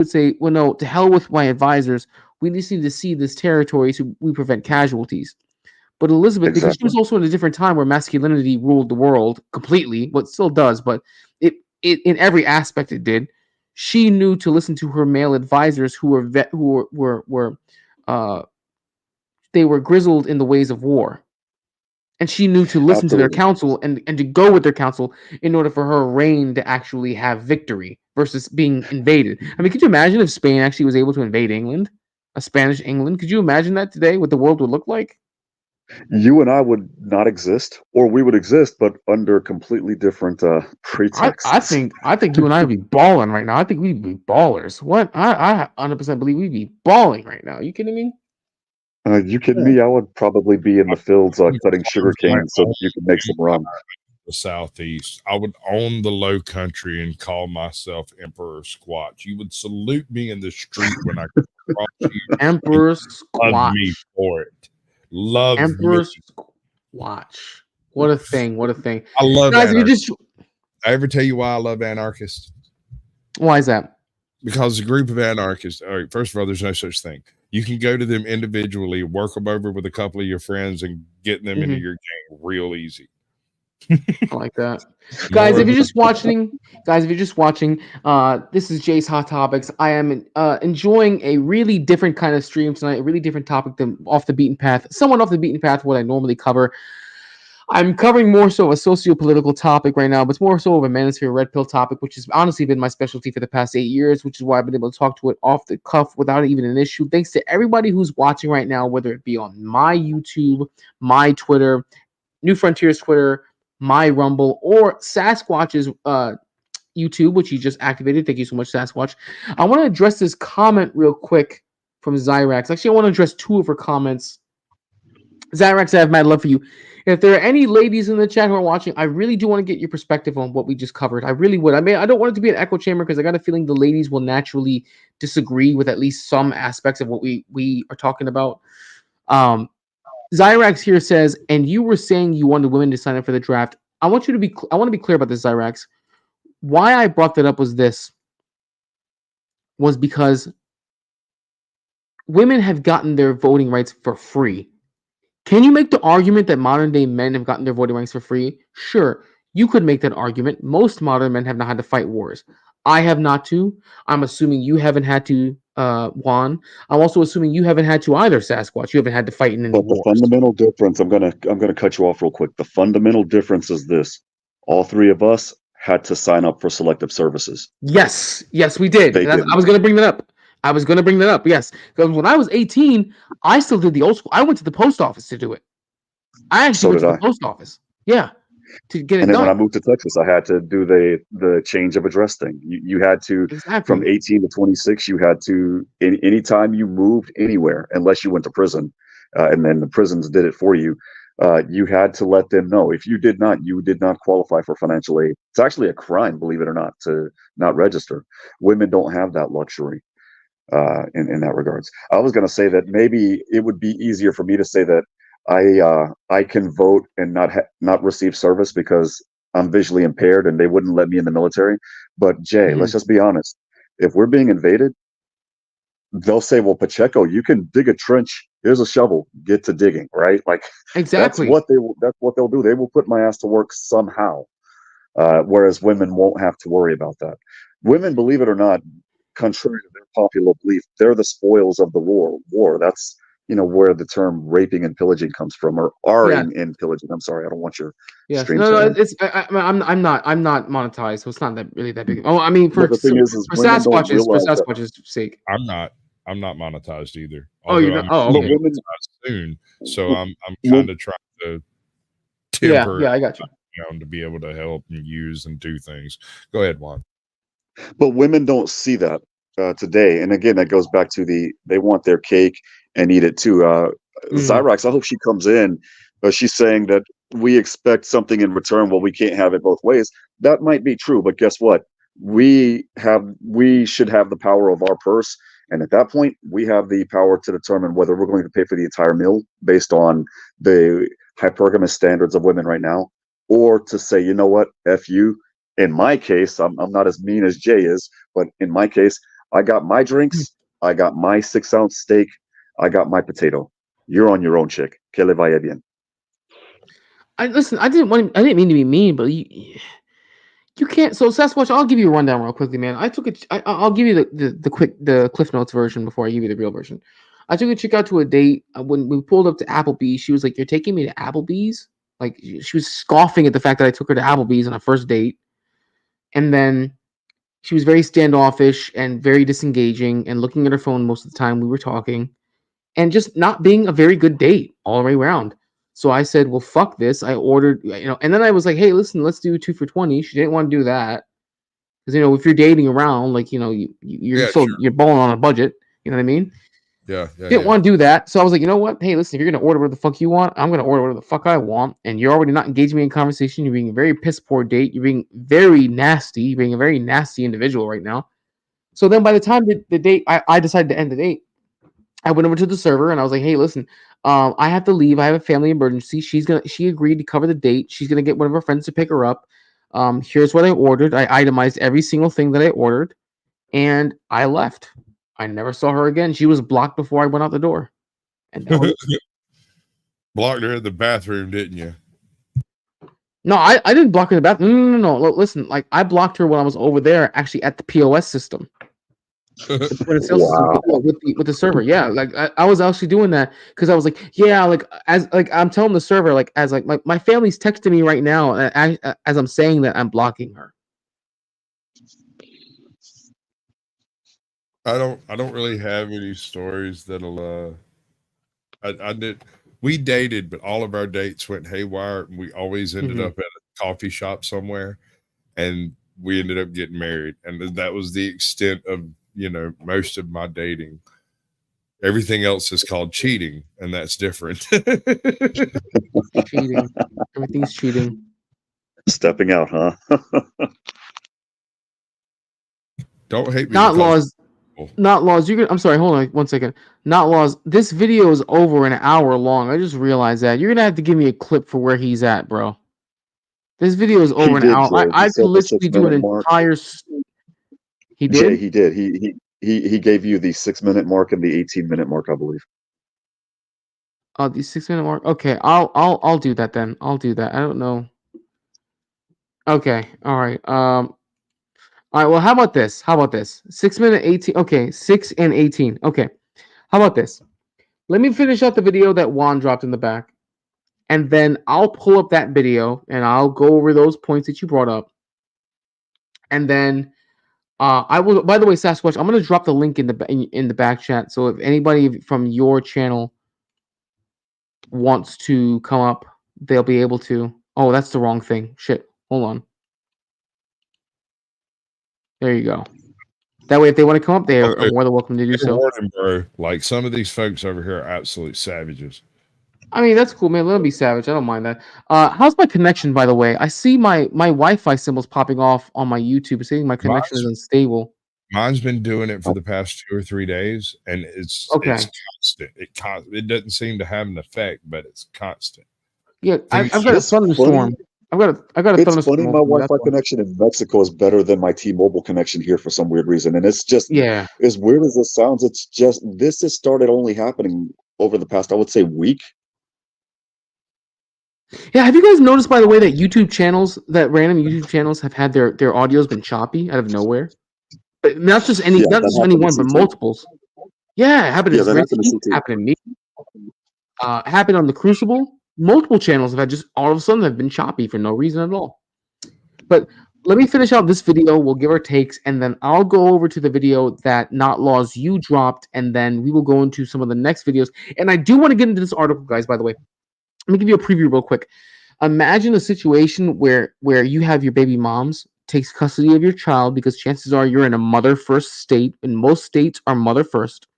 would say, well, no, to hell with my advisors. We just need to see this territory so we prevent casualties. But Elizabeth, because she Exactly. was also in a different time where masculinity ruled the world completely, but still does, but it in every aspect it did. She knew to listen to her male advisors who were uh, they were grizzled in the ways of war, and she knew to listen to their Absolutely. counsel and to go with their counsel in order for her reign to actually have victory versus being invaded. I mean, could you imagine if Spain actually was able to invade England, a Spanish England? Could you imagine that today? What the world would look like? You and I would not exist, or we would exist, but under completely different pretexts. I think you and I would be balling right now. I think we'd be ballers. What? I 100% believe we'd be balling right now. Are you kidding me? You kidding me? I would probably be in the fields I would cutting close sugar my cane so own that you can make some rum. the Southeast. I would own the Low Country and call myself Emperor Squatch. You would salute me in the street when I come across you and Emperor love me Squatch. for it. Love me. Emperor Squatch. What a thing. What a thing. I love Guys, if you anarchists. just. I ever tell you why I love anarchists? Why is that? Because a group of anarchists, all right, first of all, there's no such thing. You can go to them individually, work them over with a couple of your friends, and get them into Mhm. your gang real easy. I like that. Guys, More if you're just watching, this is Jay's Hot Topics. I am enjoying a really different kind of stream tonight, a really different topic than off the beaten path, somewhat off the beaten path, what I normally cover. I'm covering more so a socio-political topic right now, but it's more so of a manosphere red pill topic, which has honestly been my specialty for the past 8 years, which is why I've been able to talk to it off the cuff without even an issue. Thanks to everybody who's watching right now, whether it be on my YouTube, my Twitter, New Frontiers Twitter, my Rumble, or Sasquatch's YouTube, which you just activated. Thank you so much, Sasquatch. I want to address this comment real quick from Zyrax. Actually, I want to address two of her comments. Zyrax, I have mad love for you. If there are any ladies in the chat who are watching, I really do want to get your perspective on what we just covered. I really would. I mean, I don't want it to be an echo chamber because I got a feeling the ladies will naturally disagree with at least some aspects of what we are talking about. Zyrax here says, and you were saying you wanted women to sign up for the draft. I want to be clear about this, Zyrax. Why I brought that up was because women have gotten their voting rights for free. Can you make the argument that modern day men have gotten their voting rights for free? Sure, you could make that argument. Most modern men have not had to fight wars. I have not to. I'm assuming you haven't had to, Juan. I'm also assuming you haven't had to either, Sasquatch. You haven't had to fight in any But the wars. fundamental difference, I'm gonna cut you off real quick. The fundamental difference is this: all three of us had to sign up for selective services. Yes, yes, we did. They I didn't. was going to bring that up. Yes, because when I was 18, I still did the old school. I went to the post office to do it. I actually So went did to the I. post office. Yeah, to get And it then when I done. moved to Texas, I had to do the change of address thing. You had to, from Exactly. 18 to 26, you had to, anytime you moved anywhere, unless you went to prison, and then the prisons did it for you, you had to let them know. If you did not, you did not qualify for financial aid. It's actually a crime, believe it or not, to not register. Women don't have that luxury in that regards. I was going to say that maybe it would be easier for me to say that I can vote and not receive service because I'm visually impaired and they wouldn't let me in the military. But Jay, Mhm. let's just be honest. If we're being invaded, they'll say, "Well, Pacheco, you can dig a trench. Here's a shovel. Get to digging." Right? Like Exactly. that's what they'll do. They will put my ass to work somehow. Whereas women won't have to worry about that. Women, believe it or not, contrary to their popular belief, they're the spoils of the war. That's where the term raping and pillaging comes from, or Yeah. R-ing and pillaging. I'm sorry, I don't want your Yes. stream No. to No. end. I'm not monetized, so it's not that really that big. Oh, I mean, But the thing is women don't For realize that. Sasquatch's sake. I'm not. I'm not monetized either. Oh, you're Although not. I'm Oh, But gonna be okay. women, monetized soon, so I'm wo- kind of trying to Yeah. temper Yeah. I got you. to be able to help and use and do things. Go ahead, Juan. but women don't see that today. And again, that goes back to they want their cake and eat it too. Mm. Zyrax, I hope she comes in. She's saying that we expect something in return. Well, we can't have it both ways. That might be true, but guess what? We should have the power of our purse, and at that point, we have the power to determine whether we're going to pay for the entire meal based on the hypergamous standards of women right now, or to say, you know what, f you. In my case, I'm not as mean as Jay is, but in my case, I got my drinks. I got my 6-ounce steak. I got my potato. You're on your own, chick. Que le vaya bien. Listen. I didn't mean to be mean, but you can't. So Sasquatch, I'll give you a rundown real quickly, man. I'll give you the Cliff Notes version before I give you the real version. I took a chick out to a date. When we pulled up to Applebee's, she was like, "You're taking me to Applebee's?" Like she was scoffing at the fact that I took her to Applebee's on a first date, and then she was very standoffish and very disengaging and looking at her phone most of the time we were talking, and just not being a very good date all the way around. So I said, "Well, fuck this." I ordered, and then I was like, "Hey, listen, let's do 2 for 20." She didn't want to do that because if you're dating around, like you're Yeah, sure. you're balling on a budget. You know what I mean? Yeah. Didn't want to do that. So I was like, you know what? Hey, listen, if you're gonna order whatever the fuck you want, I'm gonna order whatever the fuck I want. And you're already not engaging me in conversation. You're being a very piss poor date. You're being very nasty. You're being a very nasty individual right now. So then by the time the date, I decided to end the date. I went over to the server and I was like, hey, listen, I have to leave. I have a family emergency. She agreed to cover the date. She's gonna get one of her friends to pick her up. Here's what I ordered. I itemized every single thing that I ordered, and I left. I never saw her again. She was blocked before I went out the door. And that was Blocked her in the bathroom, didn't you? No, I didn't block her in the bathroom. No. Listen, like I blocked her when I was over there, actually at the POS system. The point of sale system with the server. Yeah, like I was actually doing that because I was like, yeah, like I'm telling the server, like as like my family's texting me right now, as I'm saying that I'm blocking her. I don't really have any stories that'll I did we dated, but all of our dates went haywire and we always ended up at a coffee shop somewhere and we ended up getting married. And that was the extent of, most of my dating. Everything else is called cheating, and that's different. Cheating. Everything's cheating. Stepping out, huh? Don't hate me. Not laws. Not laws. I'm sorry. Hold on 1 second. Not laws. This video is over an hour long. I just realized that. You're gonna have to give me a clip for where he's at, bro. This video is over an hour. I could literally do an entire. He did. Yeah, he did. He gave you the 6-minute mark and the 18-minute mark, I believe. Oh, the 6-minute mark. Okay, I'll do that then. I'll do that. I don't know. Okay. All right. All right. Well, how about this? 6-minute 18. Okay, 6 and 18. Okay. How about this? Let me finish out the video that Juan dropped in the back, and then I'll pull up that video and I'll go over those points that you brought up, and then I will. By the way, Sasquatch, I'm gonna drop the link in the back chat. So if anybody from your channel wants to come up, they'll be able to. Oh, that's the wrong thing. Shit. Hold on. There you go. That way, if they want to come up, they are more than welcome to do so. Warning, bro. Like some of these folks over here are absolute savages. I mean, that's cool, man. Let them be savage. I don't mind that. How's my connection, by the way? I see my Wi-Fi symbols popping off on my YouTube saying my connection is unstable. Mine's been doing it for the past 2 or 3 days, and it's constant. It doesn't seem to have an effect, but it's constant. Yeah, I've got a thunderstorm. I've got a thunderstorm. It's funny, my Wi-Fi connection in Mexico is better than my T-Mobile connection here for some weird reason, and it's just as weird as this sounds. It's just this has started only happening over the past, I would say, week. Yeah, have you guys noticed, by the way, that random YouTube channels have had their audio's been choppy out of nowhere? But not just any one, but multiples. Yeah, it happened to me. Happened on the Crucible. Multiple channels have had just all of a sudden have been choppy for no reason at all. But let me finish out this video. We'll give our takes, and then I'll go over to the video that Not Laws you dropped, and then we will go into some of the next videos. And I do want to get into this article, guys, by the way. Let me give you a preview real quick. Imagine a situation where you have your baby moms takes custody of your child because chances are you're in a mother first state, and most states are mother first.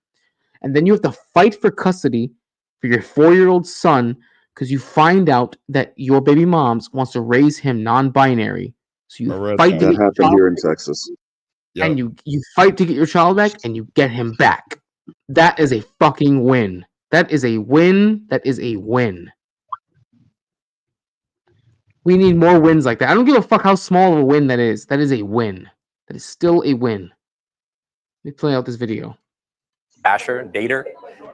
And then you have to fight for custody for your 4-year-old son because you find out that your baby mom's wants to raise him non-binary. So you fight to get your child here in Texas. And you fight to get your child back and you get him back. That is a fucking win. That is a win. That is a win. We need more wins like that. I don't give a fuck how small of a win that is. That is a win. That is still a win. Let me play out this video. Asher, dater,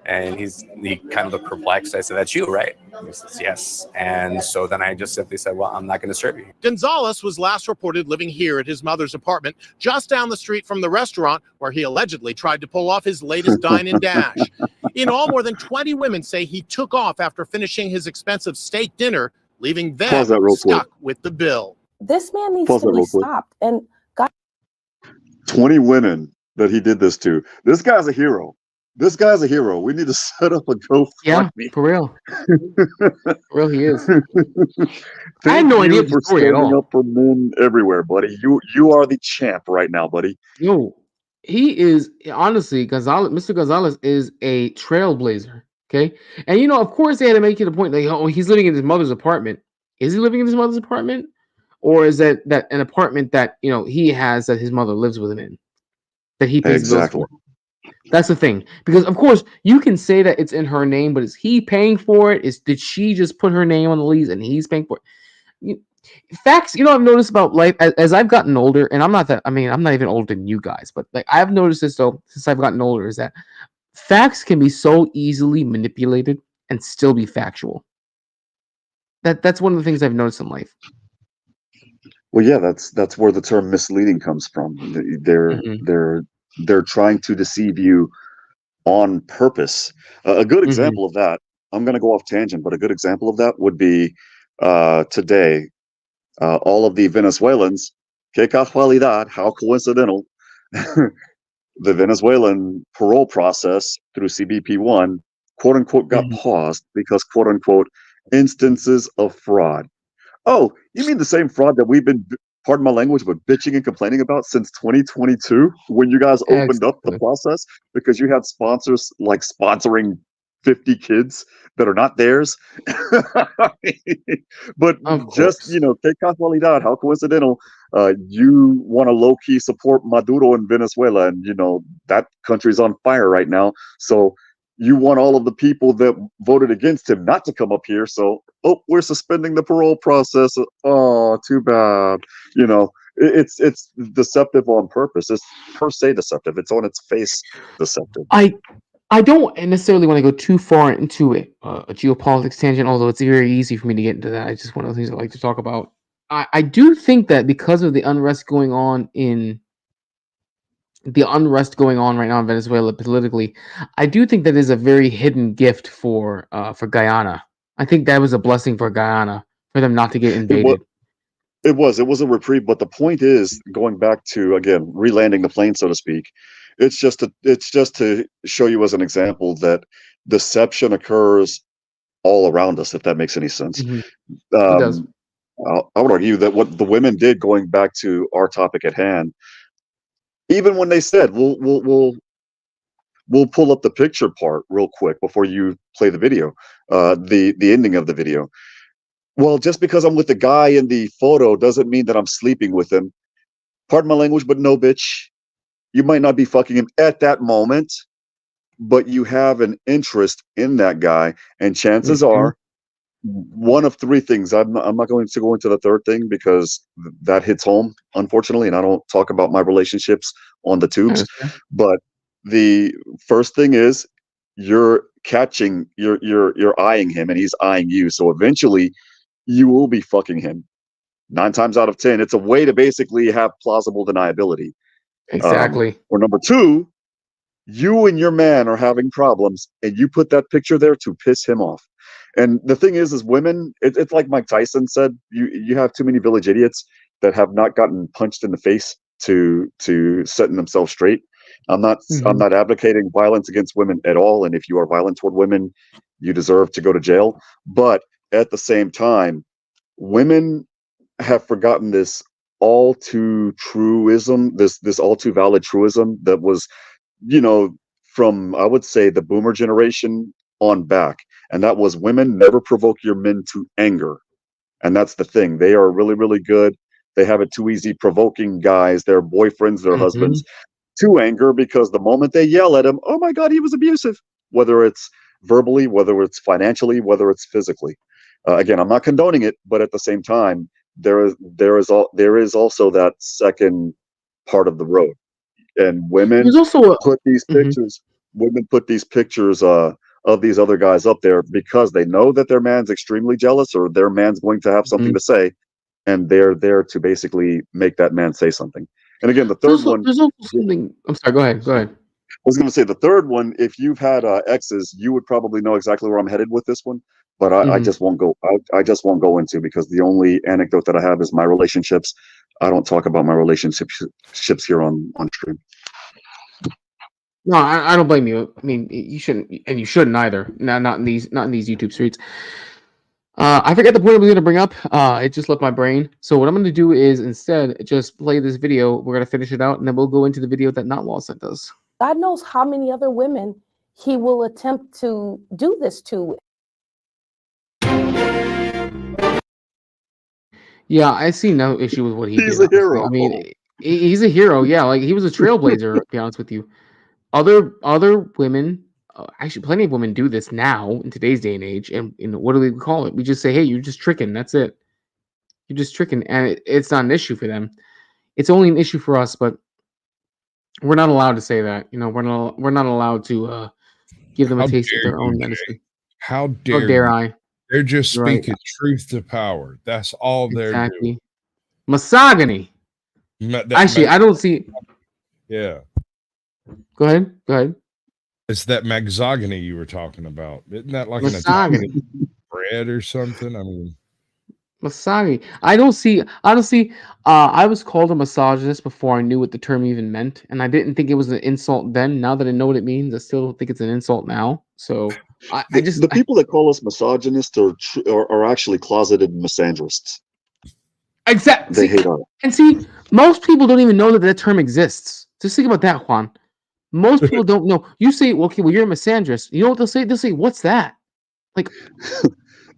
and he kind of looked perplexed. I said, "That's you, right?" He says, "Yes." And so then I just simply said, "Well, I'm not going to serve you." Gonzalez was last reported living here at his mother's apartment, just down the street from the restaurant where he allegedly tried to pull off his latest dine-in dash. In all, more than 20 women say he took off after finishing his expensive steak dinner, leaving them stuck with the bill. This man needs to be stopped. And God, 20 women that he did this to. This guy's a hero. This guy's a hero. We need to set up a GoFundMe. Yeah, for real. For real, he is. I had no idea for standing up for men everywhere, buddy. You are the champ right now, buddy. No, he is honestly Gonzalez. Mr. Gonzalez is a trailblazer. Okay, and of course, they had to make it a point. Like, oh, he's living in his mother's apartment. Is he living in his mother's apartment, or is that an apartment that he has that his mother lives with him in, that he pays bills for? That's the thing, because of course you can say that it's in her name, but is he paying for it? Did she just put her name on the lease and he's paying for it? Facts, I've noticed about life as I've gotten older, and I'm not even older than you guys, but like I've noticed this though since I've gotten older, is that facts can be so easily manipulated and still be factual. That's one of the things I've noticed in life. Well, yeah, that's where the term misleading comes from. They're trying to deceive you on purpose. A good example of that, I'm going to go off tangent, but a good example of that would be today, all of the Venezuelans, que casualidad, how coincidental, the Venezuelan parole process through CBP1, quote unquote, got paused because, quote unquote, instances of fraud. Oh, you mean the same fraud that we've been, pardon my language, but bitching and complaining about since 2022 when you guys opened up the process because you had sponsors like sponsoring 50 kids that are not theirs. But just, que casualidad, how coincidental, you want to low-key support Maduro in Venezuela, and that country's on fire right now. So you want all of the people that voted against him not to come up here. So, we're suspending the parole process. Oh, too bad. It's deceptive on purpose. It's per se deceptive. It's on its face deceptive. I don't necessarily want to go too far into a geopolitics tangent, although it's very easy for me to get into that. It's just one of the things I like to talk about. I do think that because of the unrest going on right now in Venezuela politically, I do think that is a very hidden gift for Guyana. I think that was a blessing for Guyana for them not to get invaded. It was a reprieve, but the point is, going back to, again, relanding the plane, so to speak, it's just to show you as an example that deception occurs all around us, if that makes any sense. It does. I would argue that what the women did, going back to our topic at hand, even when they said we'll pull up the picture part real quick before you play the video, the ending of the video. Well, just because I'm with the guy in the photo doesn't mean that I'm sleeping with him. Pardon my language, but no, bitch. You might not be fucking him at that moment, but you have an interest in that guy, and chances are one of three things. I'm not going to go into the third thing because that hits home, unfortunately, and I don't talk about my relationships on the tubes. But the first thing is you're eyeing him, and he's eyeing you. So eventually, you will be fucking him. 9 times out of 10, it's a way to basically have plausible deniability. Exactly. Or number 2, you and your man are having problems, and you put that picture there to piss him off. And the thing is women, it's like Mike Tyson said, you have too many village idiots that have not gotten punched in the face to setting themselves straight. I'm not advocating violence against women at all, and if you are violent toward women, you deserve to go to jail. But at the same time, women have forgotten this all too truism, this all too valid truism that was, from, I would say, the boomer generation on back. And that was, women never provoke your men to anger. And that's the thing. They are really, really good. They have it too easy provoking guys, their boyfriends, their husbands, to anger, because the moment they yell at him, oh my God, he was abusive, whether it's verbally, whether it's financially, whether it's physically. Again, I'm not condoning it, but at the same time, there is also that second part of the road. and women There's also put these pictures. Women put these pictures of these other guys up there because they know that their man's extremely jealous or their man's going to have something to say, and they're there to basically make that man say something. And again, the third one. There's also something. I'm sorry. Go ahead. Go ahead. I was going to say the third one. If you've had exes, you would probably know exactly where I'm headed with this one. But I just won't go. I just won't go into, because the only anecdote that I have is my relationships. I don't talk about my relationships here on stream. No, I don't blame you. I mean, you shouldn't, and you shouldn't either. Not in these YouTube streets. I forget the point I was going to bring up. It just left my brain. So what I'm going to do is instead just play this video. We're going to finish it out, and then we'll go into the video that Not Law sent us. God knows how many other women he will attempt to do this to. Yeah, I see no issue with what he did. He's a hero. I mean, he's a hero. Yeah, like he was a trailblazer. To be honest with you, other women, actually, plenty of women do this now in today's day and age. And what do we call it? We just say, "Hey, you're just tricking." That's it. You're just tricking, and it's not an issue for them. It's only an issue for us, but we're not allowed to say that. You know, we're not allowed to give them a taste of their own medicine. How dare I? They're just speaking truth to power. That's all they're doing. Misogyny. Actually, I don't see. Yeah. Go ahead. It's that misogyny you were talking about. Isn't that like misogyny bread or something? I mean, misogyny. I don't see. Honestly, I was called a misogynist before I knew what the term even meant, and I didn't think it was an insult then. Now that I know what it means, I still don't think it's an insult now. So the people that call us misogynists are actually closeted misandrists. Exactly. They hate us. And see, most people don't even know that term exists. Just think about that, Juan. Most people don't know. You say, okay, well, you're a misandrist. You know what they'll say? They'll say, what's that? Like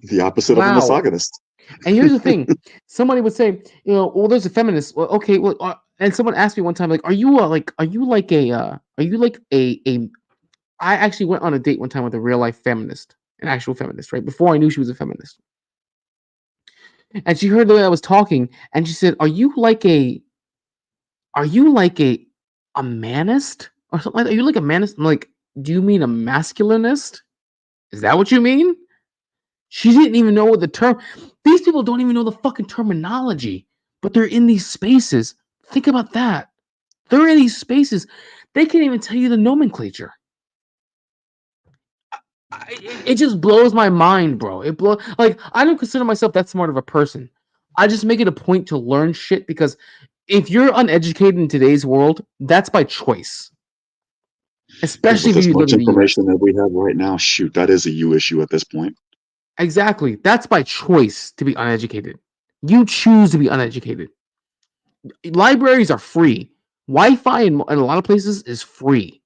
the opposite of a misogynist. And here's the thing: somebody would say, well, there's a feminist. Well, okay, well, and someone asked me one time, like, are you like a? I actually went on a date one time with a real life feminist, an actual feminist, right? Before I knew she was a feminist. And she heard the way I was talking, and she said, are you like a manist? Or something like that? Are you like a manist? I'm like, do you mean a masculinist? Is that what you mean? She didn't even know what the term. These people don't even know the fucking terminology, but they're in these spaces. Think about that. They're in these spaces. They can't even tell you the nomenclature. It just blows my mind, bro. Like, I don't consider myself that smart of a person. I just make it a point to learn shit, because if you're uneducated in today's world, that's by choice. Especially with if you much live in the information that we have right now, shoot, that is a you issue at this point. Exactly. That's by choice to be uneducated. You choose to be uneducated. Libraries are free. Wi-Fi in a lot of places is free.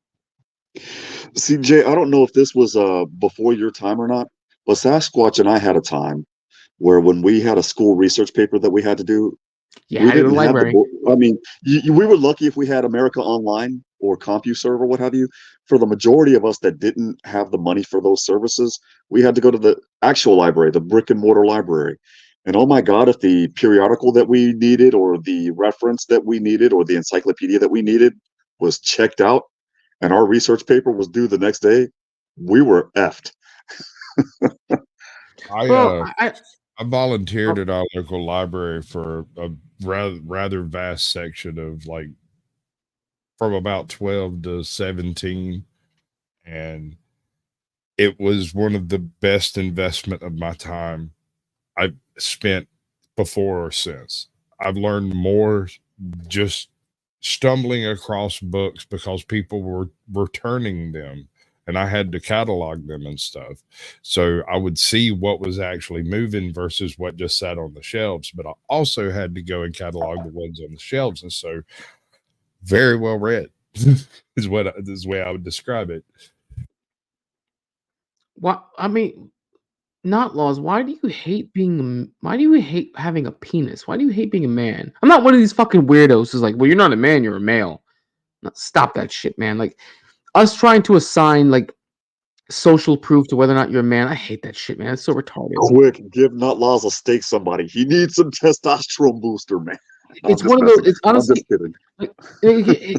See, Jay, I don't know if this was before your time or not, but Sasquatch and I had a time where when we had a school research paper that we had to do, we didn't have I mean, we were lucky if we had America Online or CompuServe or what have you. For the majority of us that didn't have the money for those services, we had to go to the actual library, the brick and mortar library. And oh my God, if the periodical that we needed or the reference that we needed or the encyclopedia that we needed was checked out and our research paper was due the next day, we were effed. I volunteered at our local library for a rather vast section of, like, from about 12 to 17. And it was one of the best investment of my time I've spent before or since. I've learned more just stumbling across books because people were returning them and I had to catalog them and stuff. So I would see what was actually moving versus what just sat on the shelves. But I also had to go and catalog the ones on the shelves. And so very well read is the way I would describe it. Well, I mean, Not Laws. Why do you hate having a penis? Why do you hate being a man? I'm not one of these fucking weirdos who's like, well, you're not a man, you're a male. No, stop that shit, man. Like, us trying to assign, like, social proof to whether or not you're a man. I hate that shit, man. It's so retarded. Quick, give Not Laws a stake somebody. He needs some testosterone booster, man. It's just one of those. messing. It's I'm honestly. just kidding.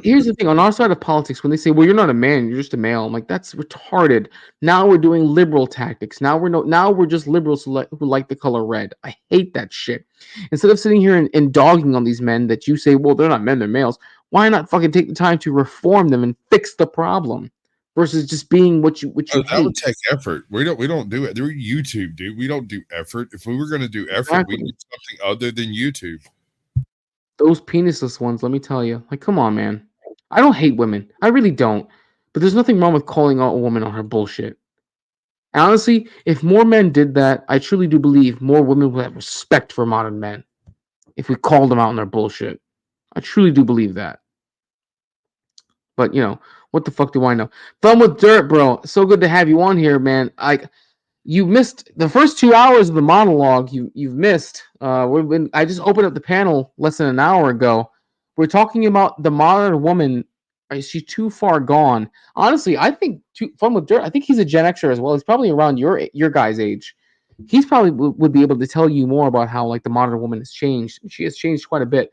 Here's the thing: on our side of politics, when they say, "Well, you're not a man, you're just a male," I'm like, that's retarded. Now we're doing liberal tactics. Now we're just liberals who like the color red. I hate that shit. Instead of sitting here and dogging on these men that you say, "Well, they're not men, they're males," why not fucking take the time to reform them and fix the problem, versus just being what you That would hate? take effort. We don't do it through YouTube, dude. We don't do effort. If we were going to do effort, Exactly. we need something other than YouTube. Those penisless ones, let me tell you. Like, come on, man. I don't hate women. I really don't. But there's nothing wrong with calling out a woman on her bullshit. And honestly, if more men did that, I truly do believe more women would have respect for modern men. If we called them out on their bullshit. I truly do believe that. But, what the fuck do I know? Fun with Dirt, bro. So good to have you on here, man. You missed the first 2 hours of the monologue. You've missed. I just opened up the panel less than an hour ago. We're talking about the modern woman. Is she too far gone? Honestly, I think Fun with Dirt. I think he's a Gen Xer as well. He's probably around your guy's age. He's probably would be able to tell you more about how like the modern woman has changed. She has changed quite a bit.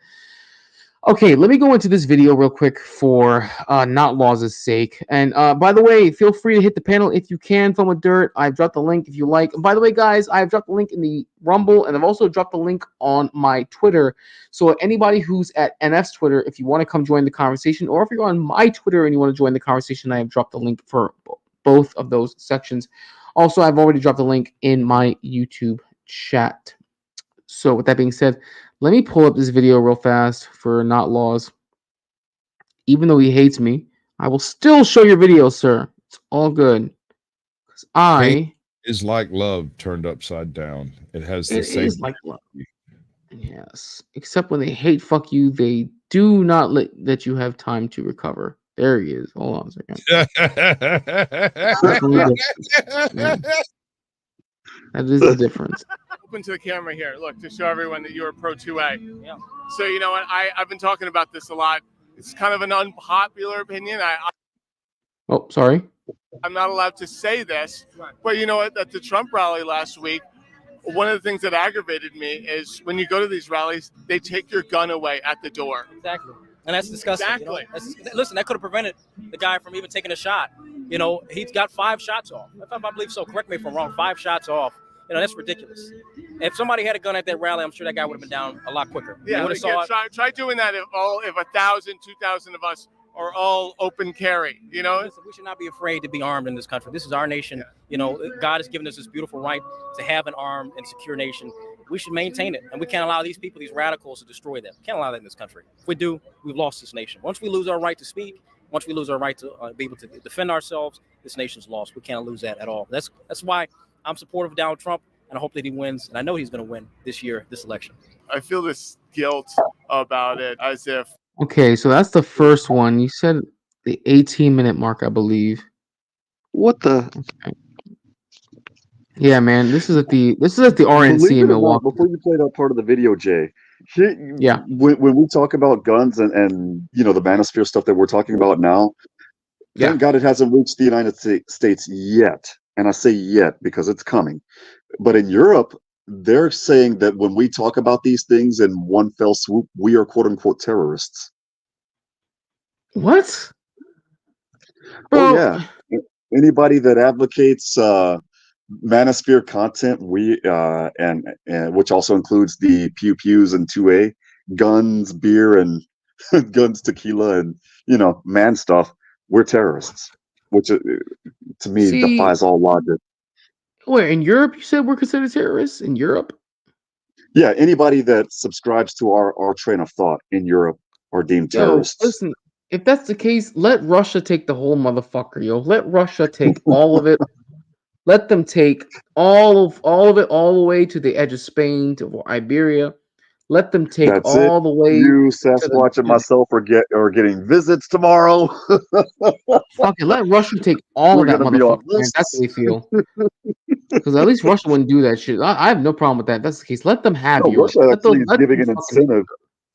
Okay, let me go into this video real quick for not laws' sake. And by the way, feel free to hit the panel if you can. Fun with Dirt. I've dropped the link if you like. And by the way, guys, I've dropped the link in the Rumble, and I've also dropped the link on my Twitter. So anybody who's at NF's Twitter, if you want to come join the conversation, or if you're on my Twitter and you want to join the conversation, I have dropped the link for both of those sections. Also, I've already dropped the link in my YouTube chat. So with that being said, let me pull up this video real fast for Not Laws. Even though he hates me, I will still show your video, sir. It's all good. Because Hate is like love turned upside down. It has the same. It is like love. Yes. Except when they hate fuck you, they do not let you have time to recover. There he is. Hold on a second. That is the difference. Open to the camera here. Look, to show everyone that you're a pro 2A. Yeah. So you know what? I've been talking about this a lot. It's kind of an unpopular opinion. Oh, sorry. I'm not allowed to say this, but you know what? At the Trump rally last week, one of the things that aggravated me is when you go to these rallies, they take your gun away at the door. Exactly. And that's disgusting. Exactly. Listen, that could have prevented the guy from even taking a shot. He's got 5 shots off. I believe so. Correct me if I'm wrong. 5 shots off. That's ridiculous. If somebody had a gun at that rally, I'm sure that guy would have been down a lot quicker. Yeah, try doing that if 1,000, 2,000 of us are all open carry. Listen, we should not be afraid to be armed in this country. This is our nation. Yeah. God has given us this beautiful right to have an armed and secure nation. We should maintain it, and we can't allow these people, these radicals, to destroy that. We can't allow that in this country. If we do, we've lost this nation. Once we lose our right to speak, once we lose our right to be able to defend ourselves, this nation's lost. We can't lose that at all. That's why I'm supportive of Donald Trump, and I hope that he wins, and I know he's going to win this year, this election. I feel this guilt about it, as if. Okay, so that's the first one. You said the 18-minute mark, I believe. What the? Okay. Yeah, man, this is at the RNC in Milwaukee. Before you play that part of the video, Jay. Yeah. When we talk about guns and the manosphere stuff that we're talking about now, thank God it hasn't reached the United States yet. And I say yet because it's coming. But in Europe, they're saying that when we talk about these things in one fell swoop, we are quote unquote terrorists. What? Oh yeah. Anybody that advocates manosphere content, and which also includes the pew pews and 2A, guns, beer, and guns, tequila, and man stuff, we're terrorists, which to me defies all logic. Where in Europe you said we're considered terrorists? In Europe? Yeah, anybody that subscribes to our train of thought in Europe are deemed terrorists. Listen, if that's the case, let Russia take the whole motherfucker, yo. Let Russia take all of it. Let them take all of it all the way to the edge of Spain, to Iberia. Let them take all the way. You, Sasquatch, and myself are getting visits tomorrow. Fuck it, let Russia take all of that motherfucker. Man, that's how they feel. Because at least Russia wouldn't do that shit. I have no problem with that. If that's the case. Let them have you. Russia actually is giving an incentive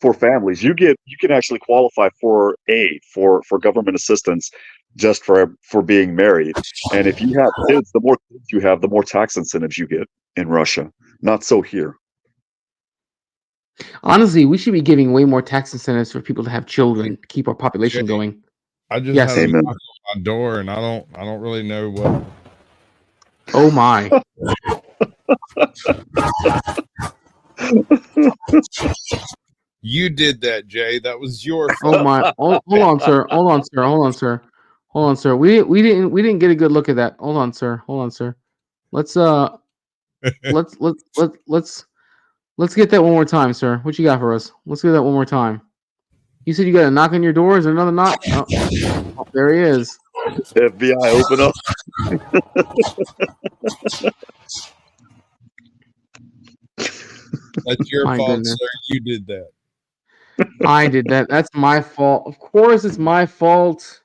for families. You can actually qualify for aid for government assistance just for being married. And if you have kids, the more kids you have, the more tax incentives you get in Russia. Not so here. Honestly, we should be giving way more tax incentives for people to have children to keep our population Jay, going. I just Yes. had a Amen. knock on my door, and I don't really know what. Oh my. You did that, Jay. That was your Oh fault. my. Hold on, sir. Hold on, sir. Hold on, sir. Hold on, sir. We didn't get a good look at that. Hold on, sir. Hold on, sir. Let's let's get that one more time, sir. What you got for us? Let's get that one more time. You said you got a knock on your door. Is there another knock? Oh, there he is. FBI, open up. That's your My fault, goodness. sir. You did that. I did that. That's my fault. Of course, it's my fault.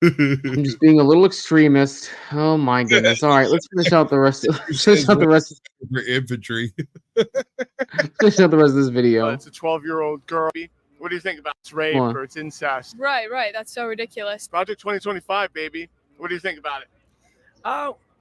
I'm just being a little extremist. Oh my goodness. All right, let's finish out the rest. Finish out the rest. For infantry. Finish out the rest of this video. It's a 12-year-old girl. What do you think about it's rape Hold on. or it's incest? Right. That's so ridiculous. Project 2025, baby. What do you think about it?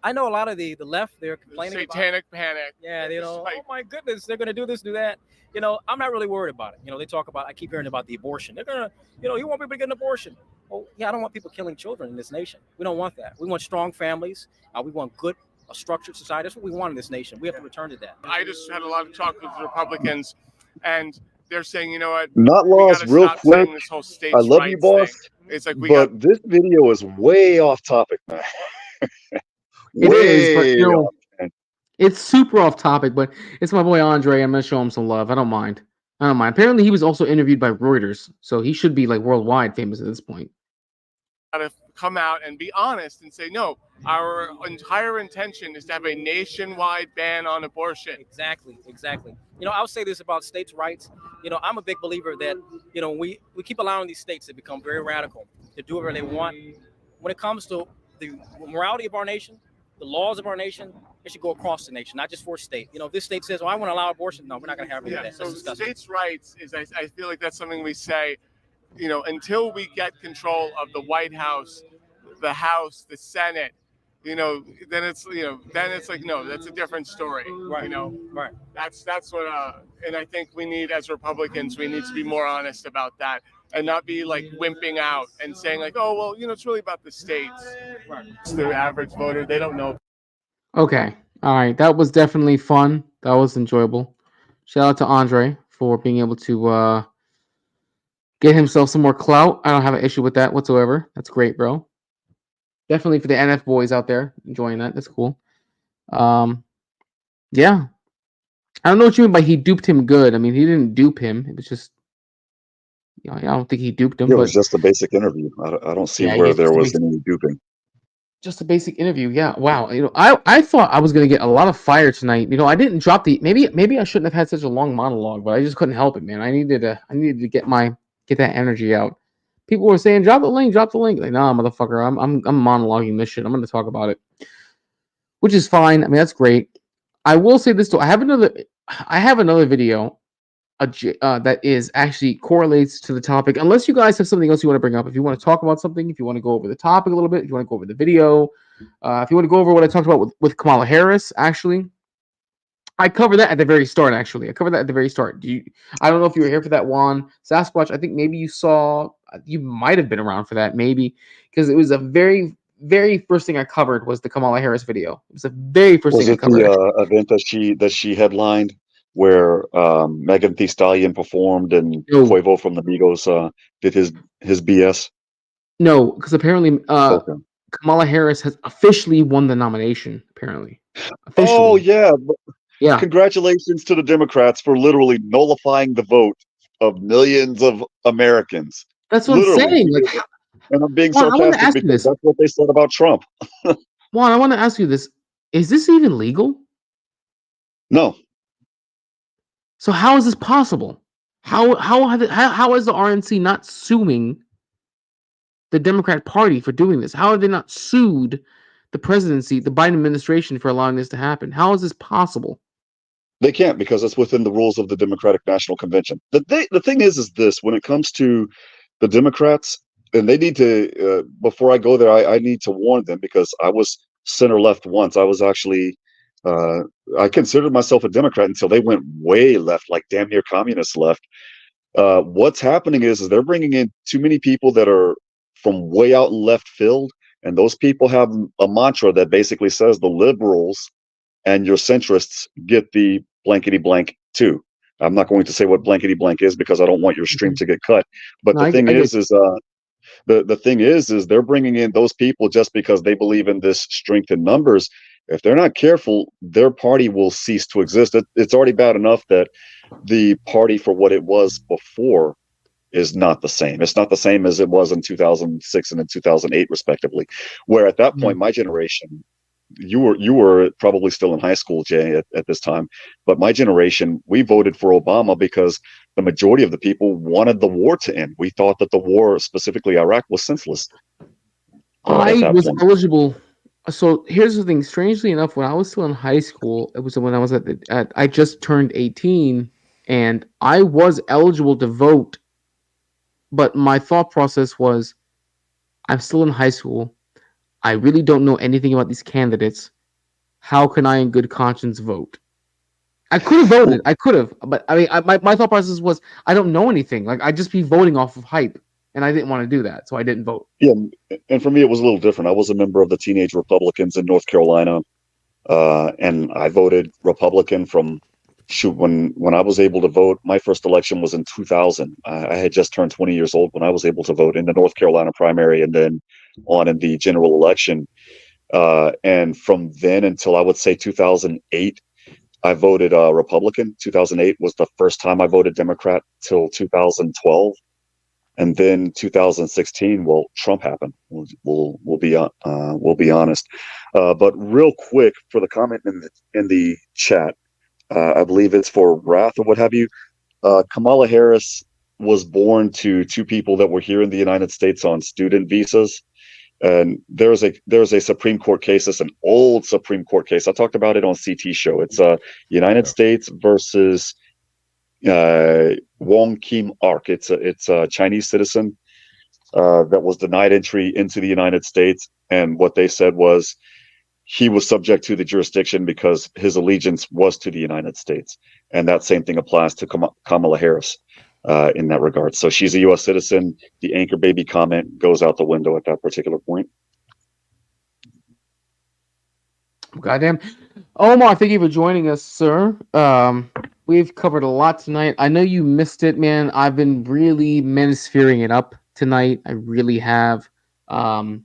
I know a lot of the left, they're complaining Satanic panic. Yeah, you know, Like- oh my goodness, they're going to do this, do that. You know, I'm not really worried about it. You know, they talk about, I keep hearing about the abortion. They're going to, you know, you want people to get an abortion. Well, yeah, I don't want people killing children in this nation. We don't want that. We want strong families. We want good, a structured society. That's what we want in this nation. We have to return to that. I just had a lot of talk with Republicans, and they're saying, you know what? Not We lost gotta real stop quick. saying this whole states' I love you, rights boss. thing. It's like we But got. this video is way off topic, man. It is, but you know, off, man. it's super off topic. But it's my boy Andre. I'm gonna show him some love. I don't mind. I don't mind. Apparently, he was also interviewed by Reuters, so he should be like worldwide famous at this point. To come out and be honest and say, no, our entire intention is to have a nationwide ban on abortion. Exactly. You know, I'll say this about states' rights. You know, I'm a big believer that, you know, we keep allowing these states to become very radical, to do whatever they want. When it comes to the morality of our nation, the laws of our nation, it should go across the nation, not just for a state. You know, if this state says, well, I want to allow abortion, no, we're not going to have any of Yeah, that. so That's disgusting. states' rights is, I feel like that's something we say, you know, until we get control of the White House, the Senate, you know, then it's like, no, that's a different story. Right. You know, Right. that's what, and I think we need, as Republicans, we need to be more honest about that and not be like wimping out and saying like, oh, well, you know, it's really about the states. Right. It's the average voter. They don't know. Okay. All right. That was definitely fun. That was enjoyable. Shout out to Andre for being able to get himself some more clout. I don't have an issue with that whatsoever. That's great, bro. Definitely for the NF boys out there enjoying that. That's cool. Yeah. I don't know what you mean by he duped him good. I mean, he didn't dupe him. It was just, you know, I don't think he duped him, It but was just a basic interview. I don't see Yeah, where it's there just a was basic- any duping. just a basic interview. Yeah. Wow. You know, I thought I was gonna get a lot of fire tonight. You know, I didn't drop the maybe I shouldn't have had such a long monologue, but I just couldn't help it, man. I needed to get that energy out. People were saying, drop the link. Like, nah, motherfucker, I'm monologuing this shit. I'm gonna talk about it. Which is fine. I mean, that's great. I will say this though. I have another video that is actually correlates to the topic. Unless you guys have something else you want to bring up, if you want to talk about something, if you want to go over the topic a little bit, if you want to go over the video, if you want to go over what I talked about with Kamala Harris, actually, I covered that at the very start. I don't know if you were here for that, Juan Sasquatch. I think maybe you might have been around for that, maybe, because it was a very, very first thing I covered was the Kamala Harris video. It was the very first Was thing I it covered. the event that she headlined where Megan Thee Stallion performed and No. Quavo from the Migos did his BS? No, because apparently Okay. Kamala Harris has officially won the nomination. Apparently, officially. Oh yeah. Yeah. Congratulations to the Democrats for literally nullifying the vote of millions of Americans. That's what I'm saying. Like, And I'm being Juan, I wanna sarcastic ask you because this. that's what they said about Trump. Juan, I want to ask you this: is this even legal? No. So how is this possible? How is the RNC not suing the Democrat Party for doing this? How have they not sued the presidency, the Biden administration, for allowing this to happen? How is this possible? They can't because it's within the rules of the Democratic National Convention. The thing is this: when it comes to the Democrats, and they need to, before I go there, I need to warn them because I was center left once. I was actually I considered myself a Democrat until they went way left, like damn near communist left. What's happening is they're bringing in too many people that are from way out in left field, and those people have a mantra that basically says the liberals and your centrists get the blankety blank too. I'm not going to say what blankety blank is because I don't want your stream to get cut. But No, the thing is the thing is they're bringing in those people just because they believe in this strength in numbers. If they're not careful, their party will cease to exist. It's already bad enough that the party for what it was before is not the same. It's not the same as it was in 2006 and in 2008, respectively. Where at that point, my generation, you were probably still in high school, Jay, at this time, but my generation, we voted for Obama because the majority of the people wanted the war to end. We thought that the war, specifically Iraq, was senseless. I was eligible. So here's the thing. Strangely enough, when I was still in high school, it was when I was I just turned 18, and I was eligible to vote. But my thought process was, I'm still in high school. I really don't know anything about these candidates. How can I, in good conscience, vote? I could have voted. I could have, but I mean, my thought process was, I don't know anything. Like, I'd just be voting off of hype, and I didn't want to do that, so I didn't vote. Yeah, and for me, it was a little different. I was a member of the Teenage Republicans in North Carolina, and I voted Republican from when I was able to vote. My first election was in 2000. I had just turned 20 years old when I was able to vote in the North Carolina primary, and then on in the general election. And from then until I would say 2008, I voted Republican. 2008 was the first time I voted Democrat till 2012. And then 2016, well, Trump happened. We'll be honest. But real quick, for the comment in the chat, I believe it's for Wrath or what have you. Kamala Harris was born to two people that were here in the United States on student visas. And there's a Supreme Court case. It's an old Supreme Court case. I talked about it on CT show. It's United States versus Wong Kim Ark. It's a Chinese citizen that was denied entry into the United States, and what they said was he was subject to the jurisdiction because his allegiance was to the United States, and that same thing applies to Kamala Harris in that regard. So she's a U.S. citizen. The anchor baby comment goes out the window at that particular point. Goddamn. Omar, thank you for joining us, sir. We've covered a lot tonight. I know you missed it, man. I've been really manosphering it up tonight. I really have. Wow,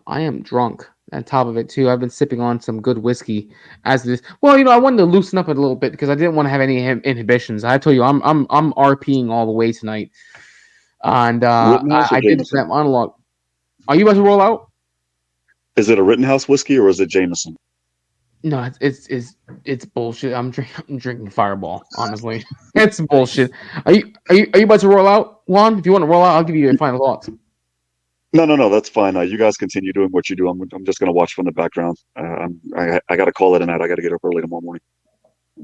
I am drunk on top of it, too. I've been sipping on some good whiskey as this. Well, I wanted to loosen up a little bit because I didn't want to have any inhibitions. I told you, I'm RPing all the way tonight. And I did that monologue. Are you about to roll out? Is it a Rittenhouse whiskey or is it Jameson? No, it's bullshit. I'm drinking Fireball. Honestly, it's bullshit. Are you about to roll out, Juan? If you want to roll out, I'll give you your final thoughts. No, that's fine. You guys continue doing what you do. I'm just gonna watch from the background. I got to call it a night. I got to get up early tomorrow morning.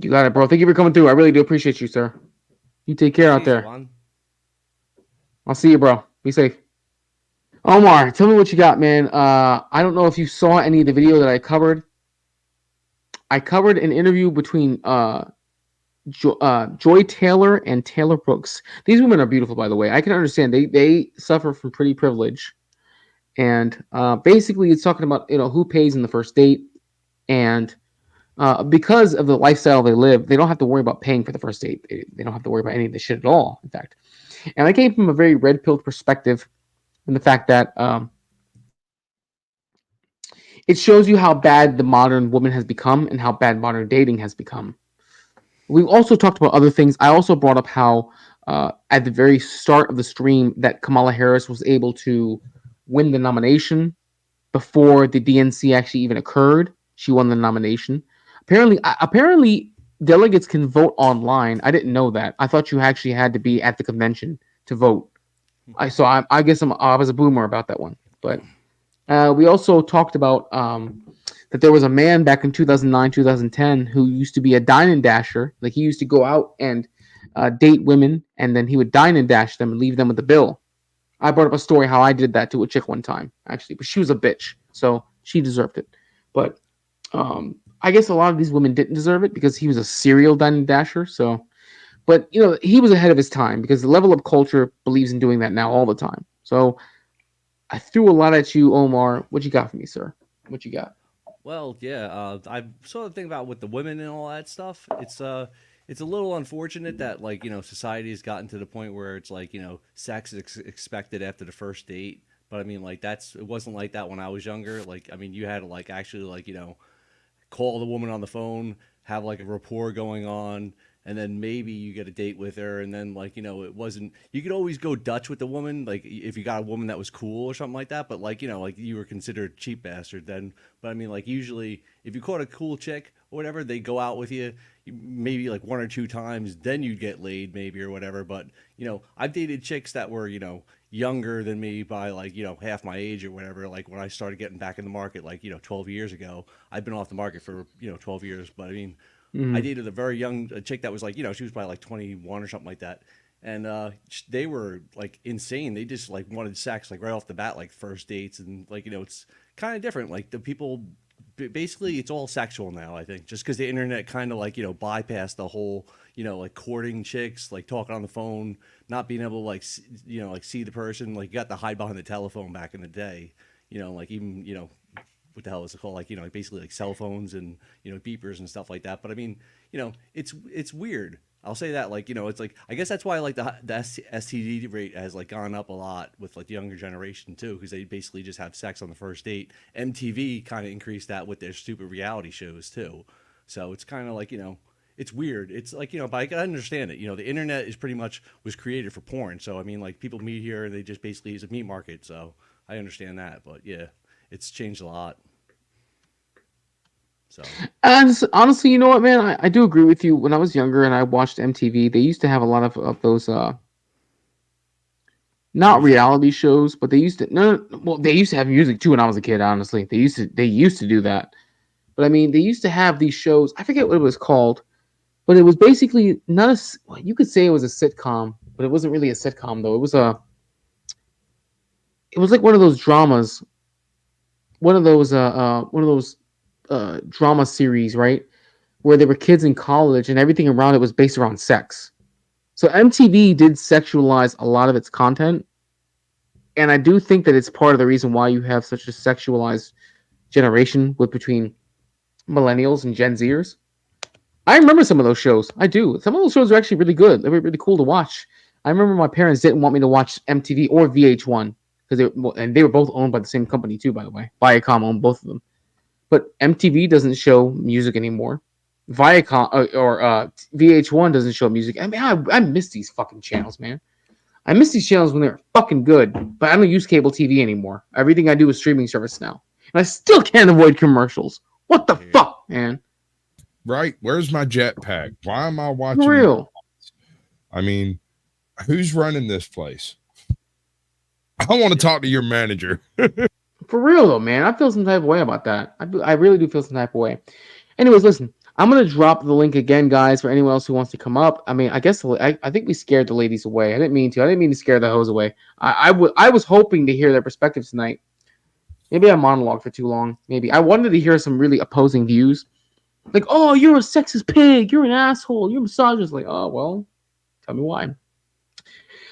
You got it, bro. Thank you for coming through. I really do appreciate you, sir. You take care out there. I'll see you, bro. Be safe. Omar, tell me what you got, man. I don't know if you saw any of the video that I covered. I covered an interview between Joy Taylor and Taylor Brooks. These women are beautiful, by the way. I can understand they suffer from pretty privilege, and basically it's talking about who pays in the first date, and because of the lifestyle they live, they don't have to worry about paying for the first date. They don't have to worry about any of this shit at all, in fact. And I came from a very red-pilled perspective, in the fact that it shows you how bad the modern woman has become and how bad modern dating has become. We've also talked about other things. I also brought up how at the very start of the stream that Kamala Harris was able to win the nomination before the DNC actually even occurred. She won the nomination. Apparently, delegates can vote online. I didn't know that. I thought you actually had to be at the convention to vote. I guess I was a boomer about that one. But we also talked about that there was a man back in 2009, 2010 who used to be a dine and dasher. Like, he used to go out and date women, and then he would dine and dash them and leave them with the bill. I brought up a story how I did that to a chick one time, actually, but she was a bitch, so she deserved it. But I guess a lot of these women didn't deserve it because he was a serial dine and dasher. So, but he was ahead of his time because the level of culture believes in doing that now all the time. So I threw a lot at you, Omar. What you got for me, sir? What you got? Well, yeah, I sort of think about with the women and all that stuff. It's a little unfortunate that society has gotten to the point where it's sex is expected after the first date. But I mean, it wasn't like that when I was younger. Like, I mean, you had to actually call the woman on the phone, have a rapport going on, and then maybe you get a date with her, and then it wasn't. You could always go Dutch with the woman, if you got a woman that was cool or something like that. But you were considered a cheap bastard then. But I mean, usually if you caught a cool chick or whatever, they go out with you, maybe one or two times, then you'd get laid maybe or whatever. But I've dated chicks that were younger than me by half my age or whatever. When I started getting back in the market 12 years ago. I've been off the market for 12 years, but I mean, I dated a very young chick that was she was probably 21 or something like that, and they were insane. They just wanted sex right off the bat, first dates, and it's kind of different. The people, basically it's all sexual now. I think just because the internet kind of bypassed the whole courting chicks, talking on the phone, not being able to see the person. You got to hide behind the telephone back in the day. Even what the hell is it called? Basically cell phones and beepers and stuff like that. But I mean, it's weird. I'll say that it's I guess that's why the STD rate has gone up a lot with the younger generation too, because they basically just have sex on the first date. MTV kind of increased that with their stupid reality shows too. So it's kind of it's weird. It's but I can understand it. The internet is pretty much was created for porn. So I mean, people meet here and they just basically is a meat market. So I understand that. But yeah, it's changed a lot. So And honestly, you know what, man? I do agree with you. When I was younger and I watched MTV, they used to have a lot of those not reality shows, but they used to well, they used to have music too when I was a kid, honestly. They used to do that. But I mean, they used to have these shows. I forget what it was called, but it was basically not well, you could say it was a sitcom, but it wasn't really a sitcom though. It was like one of those dramas, one of those drama series, right? Where there were kids in college and everything around it was based around sex. So MTV did sexualize a lot of its content. And I do think that it's part of the reason why you have such a sexualized generation with between millennials and Gen Zers. I remember some of those shows. I do. Some of those shows are actually really good. They were really cool to watch. I remember my parents didn't want me to watch MTV or VH1 because they were both owned by the same company too, by the way. Viacom owned both of them. But MTV doesn't show music anymore. Viacom or VH1 doesn't show music. I mean, I miss these fucking channels, man. I miss these channels when they're fucking good. But I don't use cable TV anymore. Everything I do is streaming service now, and I still can't avoid commercials. What the fuck, man? Right? Where's my jetpack? Why am I watching? For real? I mean, who's running this place? I want to talk to your manager. For real though, man. I feel some type of way about that. I really do feel some type of way. Anyways, listen. I'm gonna drop the link again, guys, for anyone else who wants to come up. I mean, I guess I think we scared the ladies away. I didn't mean to. I didn't mean to scare the hoes away. I was hoping to hear their perspectives tonight. Maybe I monologued for too long. Maybe I wanted to hear some really opposing views. Like, oh, you're a sexist pig. You're an asshole. You're misogynist. Like, oh, well, tell me why.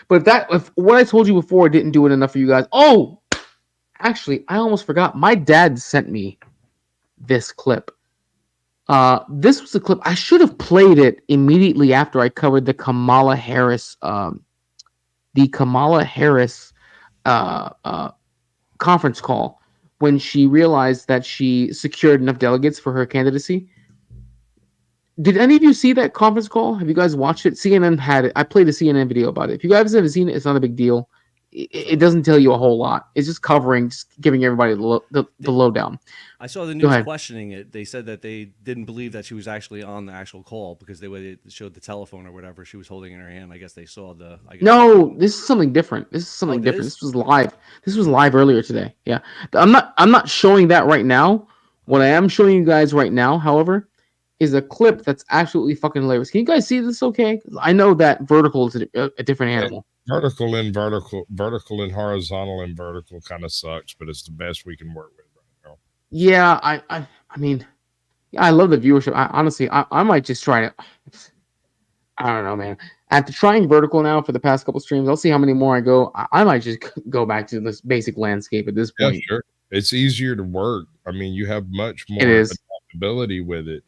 But if what I told you before didn't do it enough for you guys. Oh, actually, I almost forgot. My dad sent me this clip. This was the clip. I should have played it immediately after I covered the Kamala Harris, conference call when she realized that she secured enough delegates for her candidacy. Did any of you see that conference call? Have you guys watched it? CNN had it. I played a CNN video about it. If you guys haven't seen it, it's not a big deal. It doesn't tell you a whole lot. It's just giving everybody the lowdown. I saw the news questioning it. They said that they didn't believe that she was actually on the actual call because they showed the telephone or whatever she was holding in her hand. I guess they saw the. No, this is something different. This was live. This was live earlier today. Yeah, I'm not showing that right now. What I am showing you guys right now, however, is a clip that's absolutely fucking hilarious. Can you guys see this? Okay, I know that vertical is a different animal. Vertical and horizontal and vertical kind of sucks, but it's the best we can work with right now. yeah, I mean, yeah, I love the viewership. Honestly, I might just try to. I don't know, man. After trying vertical now for the past couple streams, I'll see how many more I go. I might just go back to this basic landscape at this Yeah, point. sure. It's easier to work. I mean, you have much It more is. adaptability with it.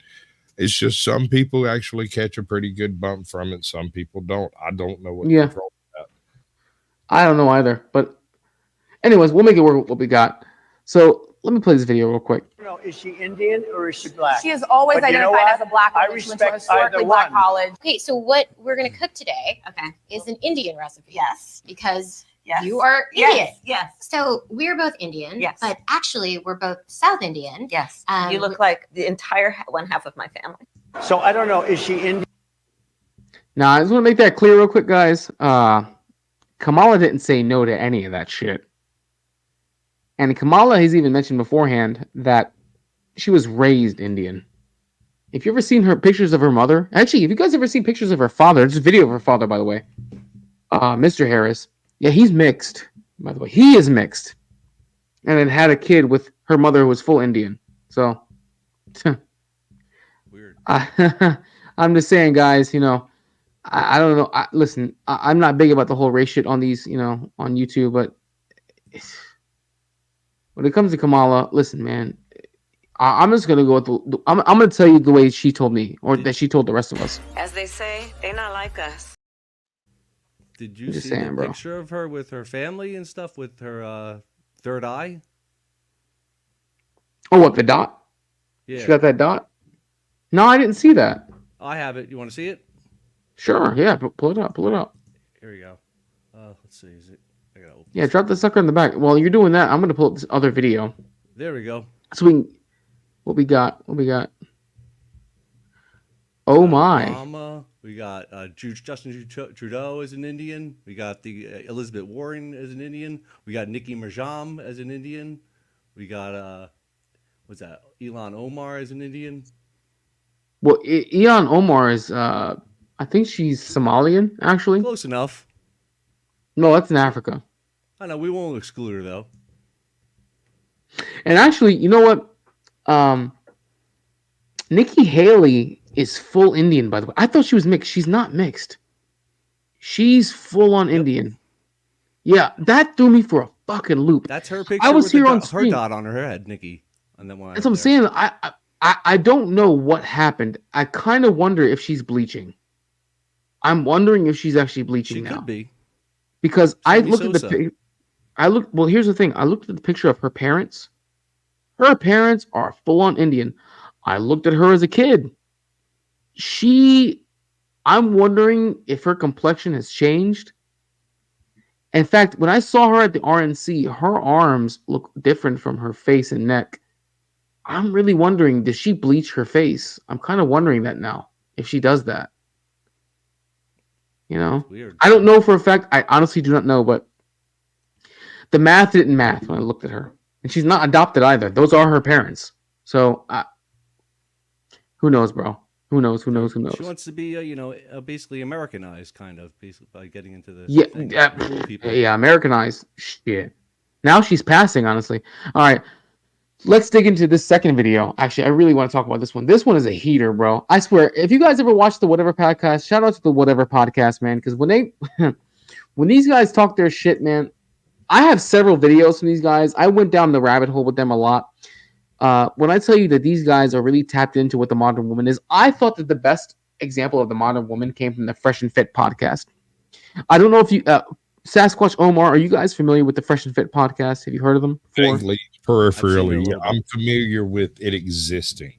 It's just some people actually catch a pretty good bump from it. Some people don't. I don't know what Yeah. control that. I don't know either. But anyways, we'll make it work with what we got. So let me play this video real quick. No, is she Indian or is she black? She has always But you know identified what? as a black I woman. She went to a respect historically either black one. college. Okay, so what we're gonna cook today, is an Indian recipe. Yes. Because Yes. you are Indian. Yes. So we're both Indian. Yes. But actually, we're both South Indian. Yes. You look like the entire one half of my family. So I don't know, is she Indian? Now, I just want to make that clear real quick, guys. Kamala didn't say no to any of that shit. And Kamala has even mentioned beforehand that she was raised Indian. If you ever seen her pictures of her mother, actually, if you guys ever seen pictures of her father, there's a video of her father, by the way. Mr. Harris. Yeah, he's mixed, by the way. He is mixed. And then had a kid with her mother who was full Indian. So, Weird. I'm just saying, guys, you know, I don't know. Listen, I'm not big about the whole race shit on these, you know, on YouTube, but when it comes to Kamala, listen, man, I'm just gonna go with I'm gonna tell you the way she told me, or that she told the rest of us. As they say, they not like us. Did you I'm just see saying, the bro. picture of her with her family and stuff with her third eye? Oh, what, the dot? Yeah. She got that dot? No, I didn't see that. I have it. You want to see it? Sure, yeah, pull it up, pull it up. Here we go. Let's see. Is it? I gotta open Yeah, drop the sucker in the back. While you're doing that, I'm gonna pull up this other video. There we go. So we can, what we got? Oh my. Obama. We got Justin Trudeau as an Indian. We got the Elizabeth Warren as an Indian. We got Nikki Haley as an Indian. We got what's that? Elon Omar as an Indian. Well, Elon Omar is I think she's Somalian, actually. Close enough. No, that's in Africa. I know we won't exclude her though. And actually, you know what? Nikki Haley is full Indian, by the way. I thought she was mixed. She's not mixed. She's full on Indian. Yeah, that threw me for a fucking loop. That's her picture. I was with here the on her screen. dot on her head, Nikki. And then That's what I'm saying. I don't know what happened. I kind of wonder if she's bleaching. I'm wondering if she's actually bleaching She now. could be. Because I Sammy looked at the Sosa. well, here's the thing. I looked at the picture of her parents. Her parents are full on Indian. I looked at her as a kid. I'm wondering if her complexion has changed. In fact, when I saw her at the RNC, her arms look different from her face and neck. I'm really wondering, does she bleach her face? I'm kind of wondering that now, if she does that. You know? Weird. I don't know for a fact. I honestly do not know, but the math didn't math when I looked at her. And she's not adopted either. Those are her parents. So, who knows, bro? Who knows? She wants to be, basically Americanized, kind of, basically by getting into the thing. Yeah, Americanized. Shit. Now she's passing, honestly. All right. Let's dig into this second video. Actually, I really want to talk about this one. This one is a heater, bro. I swear, if you guys ever watch the Whatever podcast, shout out to the Whatever podcast, man. Because when these guys talk their shit, man, I have several videos from these guys. I went down the rabbit hole with them a lot. When I tell you that these guys are really tapped into what the modern woman is, I thought that the best example of the modern woman came from the Fresh and Fit podcast. I don't know if you, Sasquatch Omar, are you guys familiar with the Fresh and Fit podcast? Have you heard of them before? Vaguely, peripherally, I'm familiar with it existing.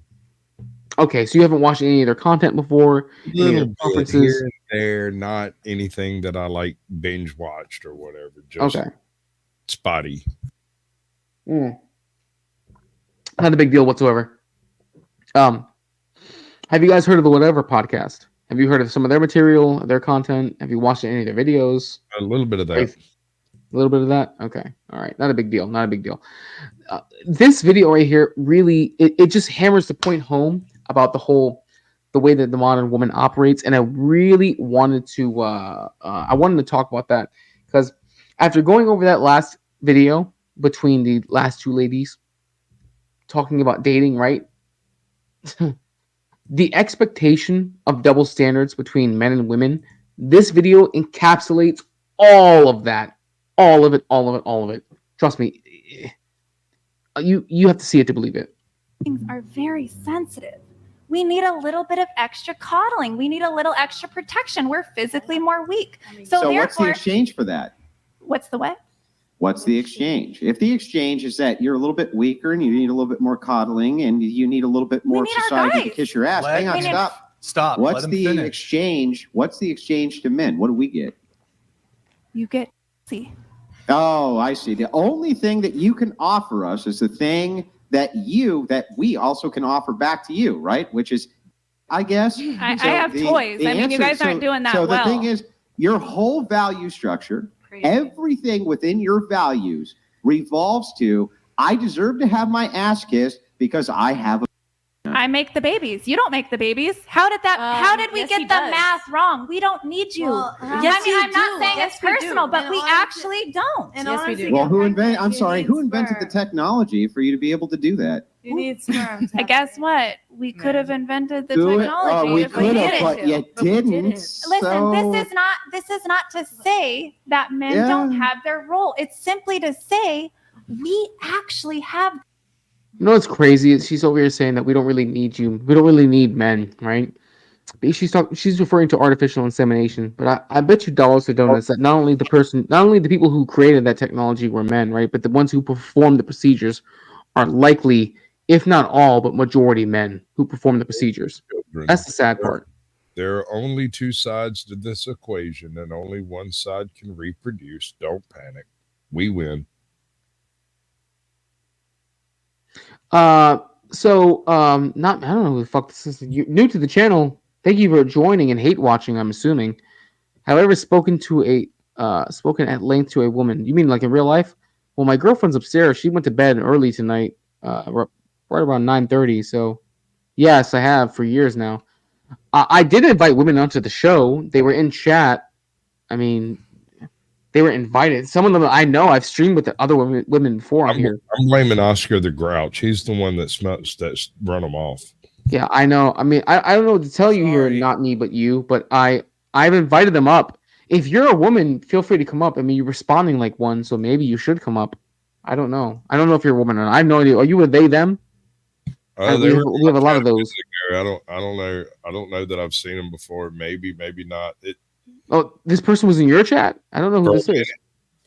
Okay, so you haven't watched any of their content before? Any of their conferences? Here and there, not anything that I like binge watched or whatever. Just spotty. Not a big deal whatsoever. Have you guys heard of the Whatever podcast? Have you heard of some of their material, their content? Have you watched any of their videos? A little bit of that. A little bit of that? Okay. All right. Not a big deal. Not a big deal. This video right here really, it just hammers the point home about the way that the modern woman operates. And I really wanted to, talk about that because after going over that last video between the last two ladies, talking about dating, right? The expectation of double standards between men and women. This video encapsulates all of that, all of it, all of it, all of it. Trust me, you have to see it to believe it. Things are very sensitive. We need a little bit of extra coddling. We need a little extra protection. We're physically more weak. So what's the therefore, exchange for that? what's the what? What's the exchange? If the exchange is that you're a little bit weaker and you need a little bit more coddling and you need a little bit more society to kiss your ass. Hang on, stop. Let What's him the finish. exchange? What's the exchange to men? What do we get? You get see. Oh, I see. The only thing that you can offer us is the thing that we also can offer back to you, right? Which is, I guess. I have toys. I mean, you guys aren't doing that well. So the thing is, your whole value structure, everything within your values revolves to, I deserve to have my ass kissed because I have a... I make the babies. You don't make the babies. How did we get the math wrong? We don't need you. I'm not saying it's personal, but we actually don't. And yes, we do. Well, who invented the technology for you to be able to do that? You need sperm. Guess what? We could have invented the Do it? technology. We if could have, but you didn't. Listen, so... this is not to say that men don't have their role. It's simply to say we actually have. You know what's crazy? She's over here saying that we don't really need you. We don't really need men, right? She's referring to artificial insemination. But I bet you dollars to donuts that not only the people who created that technology were men, right? But the ones who perform the procedures are likely, if not all, but majority men who perform the procedures. That's the sad part. There are only two sides to this equation, and only one side can reproduce. Don't panic. We win. I don't know who the fuck this is. You're new to the channel. Thank you for joining and hate watching, I'm assuming. However, spoken at length to a woman. You mean like in real life? Well, my girlfriend's upstairs. She went to bed early tonight, right around 9:30. So, yes, I have for years now. I did invite women onto the show. They were in chat. I mean, they were invited. Some of them I know. I've streamed with the other women before. I'm blaming Oscar the Grouch. He's the one that's run them off. Yeah, I know. I mean, I don't know what to tell you here, not me, but you. But I've invited them up. If you're a woman, feel free to come up. I mean, you're responding like one, so maybe you should come up. I don't know. I don't know if you're a woman or not. I have no idea. Are you a they them? We have a lot of those. I don't know. I don't know that I've seen them before. Maybe not. Oh, this person was in your chat? I don't know who this is.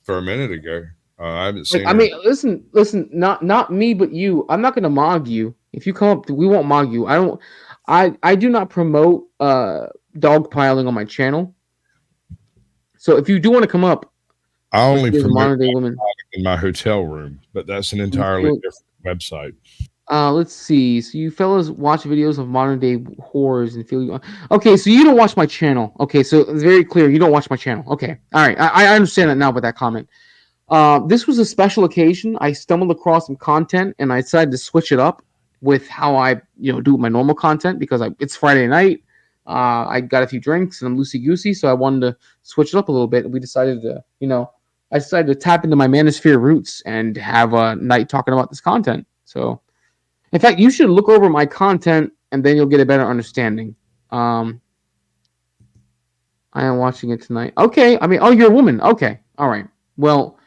For a minute ago. I haven't seen I mean, listen, not me, but you. I'm not gonna mog you. If you come up, we won't mog you. I do not promote dogpiling on my channel. So if you do want to come up, I only promote modern day women in my hotel room, but that's an entirely different website. Let's see. So you fellas watch videos of modern day whores and feel you. Okay, so you don't watch my channel. Okay, so it's very clear you don't watch my channel. Okay, all right. I understand that now with that comment. This was a special occasion. I stumbled across some content and I decided to switch it up with how I do my normal content because it's Friday night. I got a few drinks and I'm loosey goosey, so I wanted to switch it up a little bit. And we decided to, I decided to tap into my manosphere roots and have a night talking about this content. So. In fact, you should look over my content, and then you'll get a better understanding. I am watching it tonight. Okay, I mean, you're a woman. Okay, all right. Well,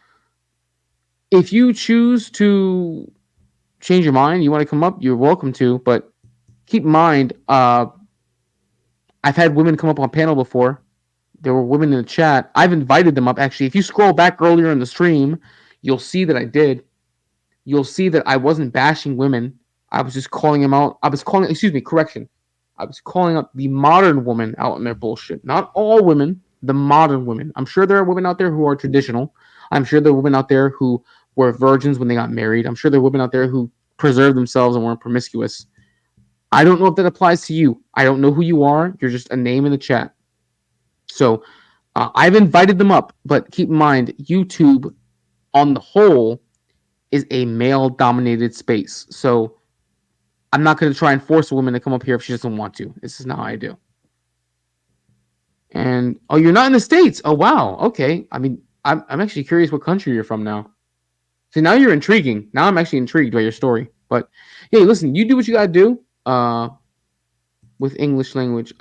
if you choose to change your mind, you want to come up, you're welcome to. But keep in mind, I've had women come up on panel before. There were women in the chat. I've invited them up. Actually, if you scroll back earlier in the stream, you'll see that I did. You'll see that I wasn't bashing women. I was just calling them out. I was calling out the modern woman out in their bullshit. Not all women, the modern women. I'm sure there are women out there who are traditional. I'm sure there are women out there who were virgins when they got married. I'm sure there are women out there who preserved themselves and weren't promiscuous. I don't know if that applies to you. I don't know who you are. You're just a name in the chat. So I've invited them up, but keep in mind, YouTube on the whole is a male-dominated space. So I'm not going to try and force a woman to come up here if she doesn't want to. This is not how I do. And, you're not in the States. Oh, wow. Okay. I mean, I'm actually curious what country you're from now. See, now you're intriguing. Now I'm actually intrigued by your story. But hey, listen, you do what you gotta do with English language.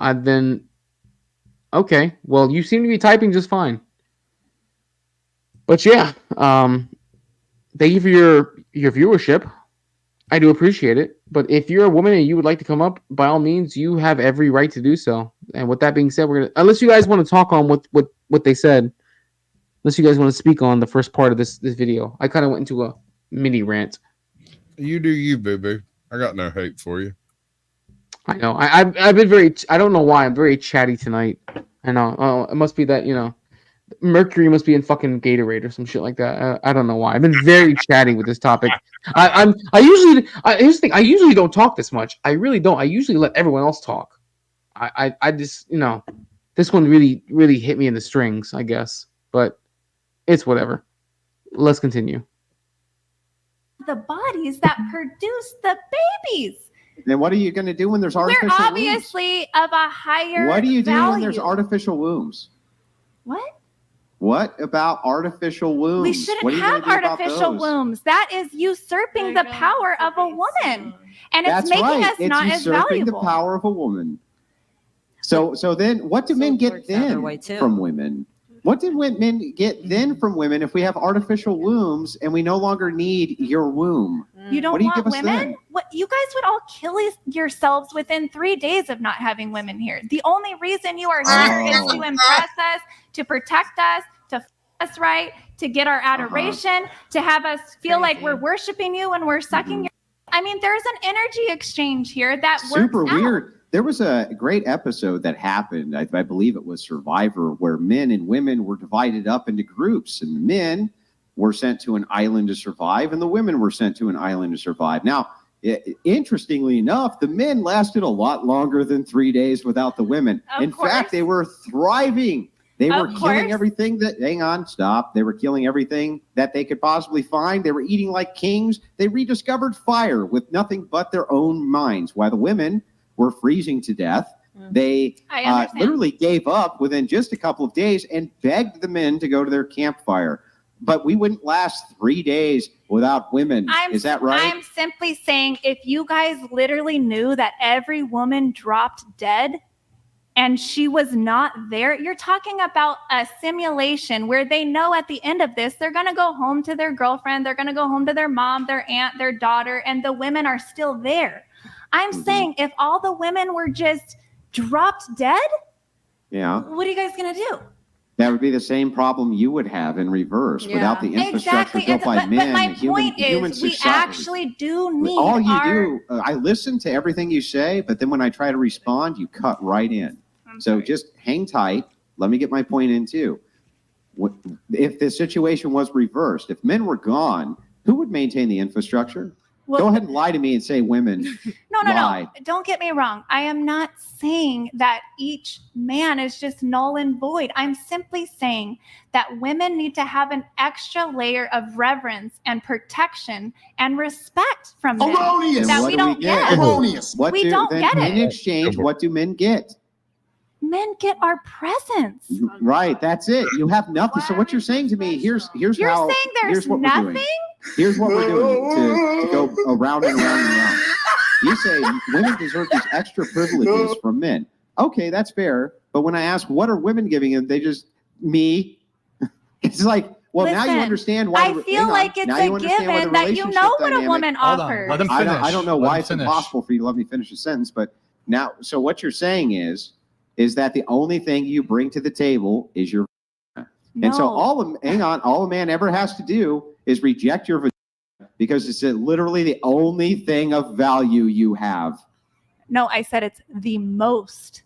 Okay, well, you seem to be typing just fine. But yeah, thank you for your viewership. I do appreciate it. But if you're a woman and you would like to come up, by all means, you have every right to do so. And with that being said, we're gonna, unless you guys want to talk on what they said, unless you guys want to speak on the first part of this video, I kind of went into a mini rant. You do you, boo boo. I got no hate for you. I know. I've been very. I don't know why I'm very chatty tonight. I know. Oh, it must be that Mercury must be in fucking Gatorade or some shit like that. I don't know why. I've been very chatty with this topic. Here's the thing. I usually don't talk this much. I really don't. I usually let everyone else talk. I just this one really hit me in the strings, I guess. But it's whatever. Let's continue. The bodies that produce the babies. Then what are you going to do when there's artificial We're wombs? obviously of a higher What do you do value. when there's artificial wombs? What? What about artificial wombs? We shouldn't What are you have gonna do about artificial those? wombs. That is usurping the power of a woman. And it's That's making right. us It's not as usurping valuable. the power of a woman. So then what do men get then from women? What did men get then from women if we have artificial wombs and we no longer need your womb? You don't What do you want give us women? then? What you guys would all kill yourselves within 3 days of not having women here. The only reason you are here is to impress us, to protect us, to f us right, to get our adoration, to have us feel like we're worshiping you and we're sucking your. I mean, there's an energy exchange here that Super works out. weird. There was a great episode that happened, I believe it was Survivor, where men and women were divided up into groups, and the men were sent to an island to survive, and the women were sent to an island to survive. Now, interestingly enough, the men lasted a lot longer than 3 days without the women. In fact, they were thriving. They were killing everything that, hang on, stop. They were killing everything that they could possibly find. They were eating like kings. They rediscovered fire with nothing but their own minds, while the women were freezing to death. They literally gave up within just a couple of days and begged the men to go to their campfire. But we wouldn't last 3 days without women. Is that right? I'm simply saying, if you guys literally knew that every woman dropped dead and she was not there, you're talking about a simulation where they know at the end of this, they're going to go home to their girlfriend, they're going to go home to their mom, their aunt, their daughter, and the women are still there. I'm saying if all the women were just dropped dead, what are you guys going to do? That would be the same problem you would have in reverse without the infrastructure built by men. But my and human point is, we society. actually do need All you do, I listen to everything you say, but then when I try to respond, you cut right in. So just hang tight. Let me get my point in too. If the situation was reversed, if men were gone, who would maintain the infrastructure? Go ahead and lie to me and say women. No. Don't get me wrong. I am not saying that each man is just null and void. I'm simply saying that women need to have an extra layer of reverence and protection and respect from men that we don't get. We don't get In it. exchange, what do men get? Men get our presence. Right, that's it. You have nothing. So what you're saying to me, here's You're how. saying there's here's what nothing? We're doing. Here's what we're doing to go around and around and around. You say women deserve these extra privileges from men. Okay, that's fair. But when I ask what are women giving them, they just me. It's like, well, now you understand why. I feel like it's a given that you know what a woman offers. Let him finish. I don't know Let why him it's finish. impossible for you to let me finish a sentence, but now, so what you're saying is that the only thing you bring to the table is your. And so all a man ever has to do is reject your vagina because it's literally the only thing of value you have. No, I said it's the most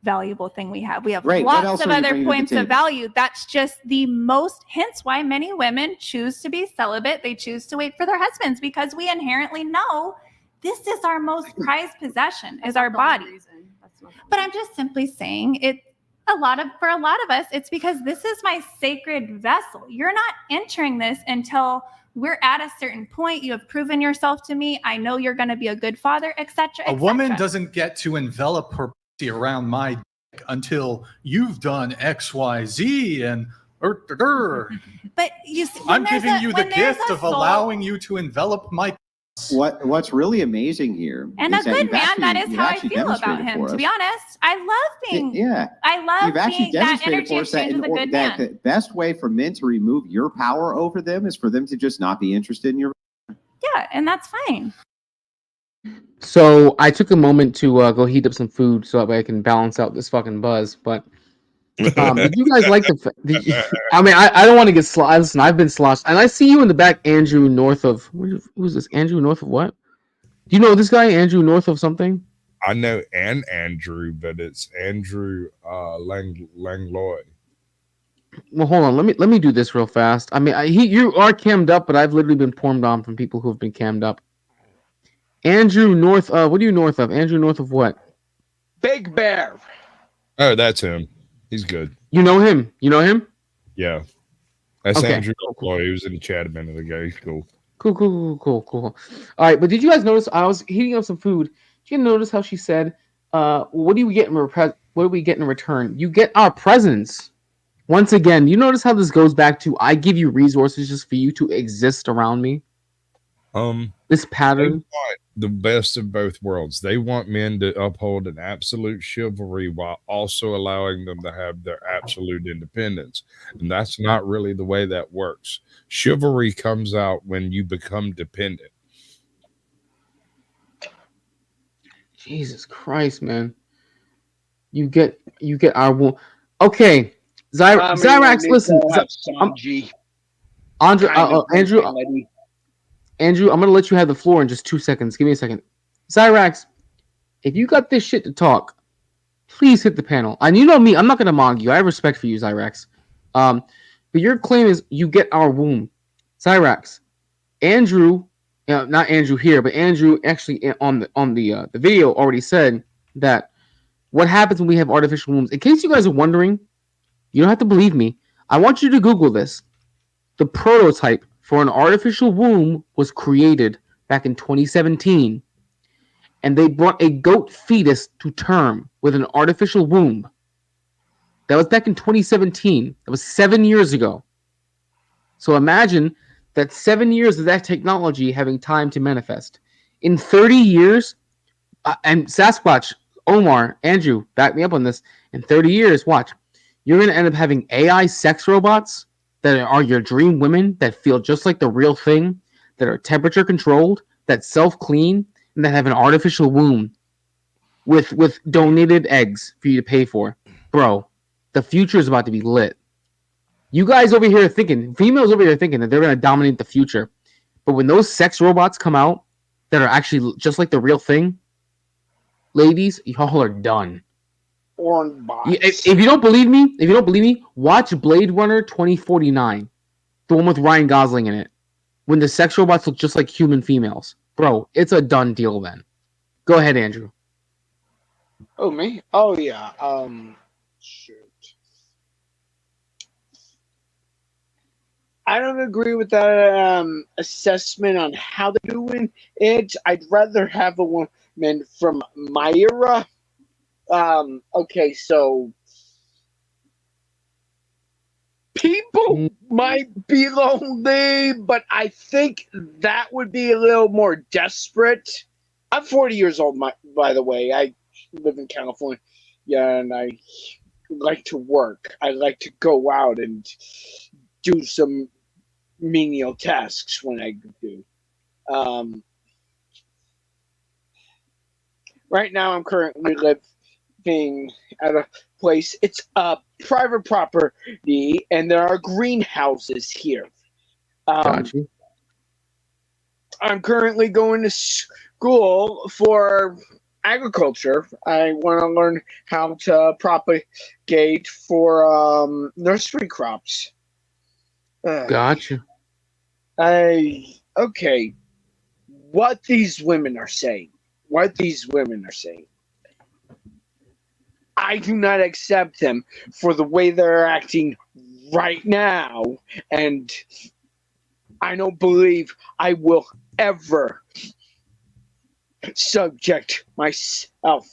valuable thing we have. We have Great. What else lots of are you other bringing to the points of table? value. That's just the most, hence why many women choose to be celibate. They choose to wait for their husbands because we inherently know this is our most prized possession, is our body. But I'm just simply saying for a lot of us, it's because this is my sacred vessel. You're not entering this until we're at a certain point. You have proven yourself to me. I know you're going to be a good father, etc. A woman doesn't get to envelop her pussy around my dick until you've done X, Y, Z, and But you see, I'm giving you the gift of allowing you to envelop my What's really amazing here And a is that good you've man, actually, that is you've how I actually feel about demonstrated him. for To be us. honest, I love being. Yeah. I love You've actually being that demonstrated energy for us that, exchange with a good that man. the best way for men to remove your power over them is for them to just not be interested in your. Yeah, and that's fine. So I took a moment to go heat up some food so that way I can balance out this fucking buzz. But did you guys like the? I mean, I don't want to get sloshed. Listen, I've been sloshed, and I see you in the back, Andrew. North of who's this? Andrew North of what? Do you know this guy, Andrew North of something? I know an Andrew, but it's Andrew Langlois. Well, hold on. Let me do this real fast. I mean, you are cammed up, but I've literally been porned on from people who have been cammed up. Andrew North. What are you north of? Andrew North of what? Big Bear. Oh, that's him. He's good. You know him? You know him? Yeah. That's Okay. Andrew Langlois. He was in the chat a minute ago. He's cool. Cool. All right, but did you guys notice? I was heating up some food. Did you notice how she said, "What do we get in what do we get in return? You get our presence." Once again, you notice how this goes back to I give you resources just for you to exist around me. This pattern. They want the best of both worlds. They want men to uphold an absolute chivalry while also allowing them to have their absolute independence. And that's not really the way that works. Chivalry comes out when you become dependent. Jesus Christ, man. You get our okay. Zyrax, listen. Andrew, I'm gonna let you have the floor in just 2 seconds. Give me a second. Zyrax, if you got this shit to talk, please hit the panel. And you know me, I'm not gonna mog you. I have respect for you, Zyrax. But your claim is you get our womb. Zyrax, Andrew, not Andrew here, but Andrew actually on the video already said that what happens when we have artificial wombs. In case you guys are wondering, you don't have to believe me. I want you to Google this. The prototype for an artificial womb was created back in 2017. And they brought a goat fetus to term with an artificial womb. That was back in 2017. That was 7 years ago. So imagine that 7 years of that technology having time to manifest. In 30 years, and Sasquatch, Omar, Andrew, back me up on this. In 30 years, watch, you're going to end up having AI sex robots that are your dream women that feel just like the real thing, that are temperature controlled, that self-clean, and that have an artificial womb with donated eggs for you to pay for. Bro, the future is about to be lit. You guys over here thinking, females over here thinking that they're going to dominate the future. But when those sex robots come out that are actually just like the real thing, ladies, y'all are done. If you don't believe me, watch Blade Runner 2049, the one with Ryan Gosling in it, when the sex robots look just like human females. Bro, it's a done deal then. Go ahead, Andrew. Oh, me? Oh, yeah. Shoot. I don't agree with that assessment on how they're doing it. I'd rather have a woman from my era. Okay, so people might be lonely, but I think that would be a little more desperate. I'm 40 years old, by the way. I live in California, and I like to work. I like to go out and do some menial tasks when I do. Right now, I'm currently living at a place. It's a private property, and there are greenhouses here. Gotcha. I'm currently going to school for agriculture. I want to learn how to propagate for nursery crops. Gotcha. Okay. What these women are saying. I do not accept them for the way they're acting right now, and I don't believe I will ever subject myself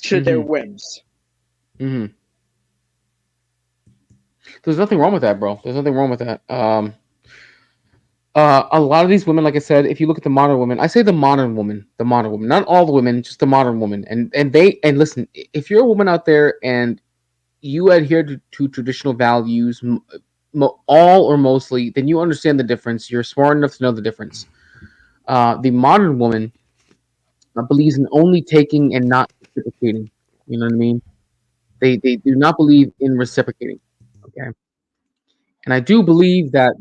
to their whims. Mm-hmm. There's nothing wrong with that, bro. There's nothing wrong with that. A lot of these women, like I said, if you look at the modern women, I say the modern woman, not all the women, just the modern woman. And listen, if you're a woman out there and you adhere to traditional values, all or mostly, then you understand the difference. You're smart enough to know the difference. The modern woman believes in only taking and not reciprocating. You know what I mean? They do not believe in reciprocating. Okay, and I do believe that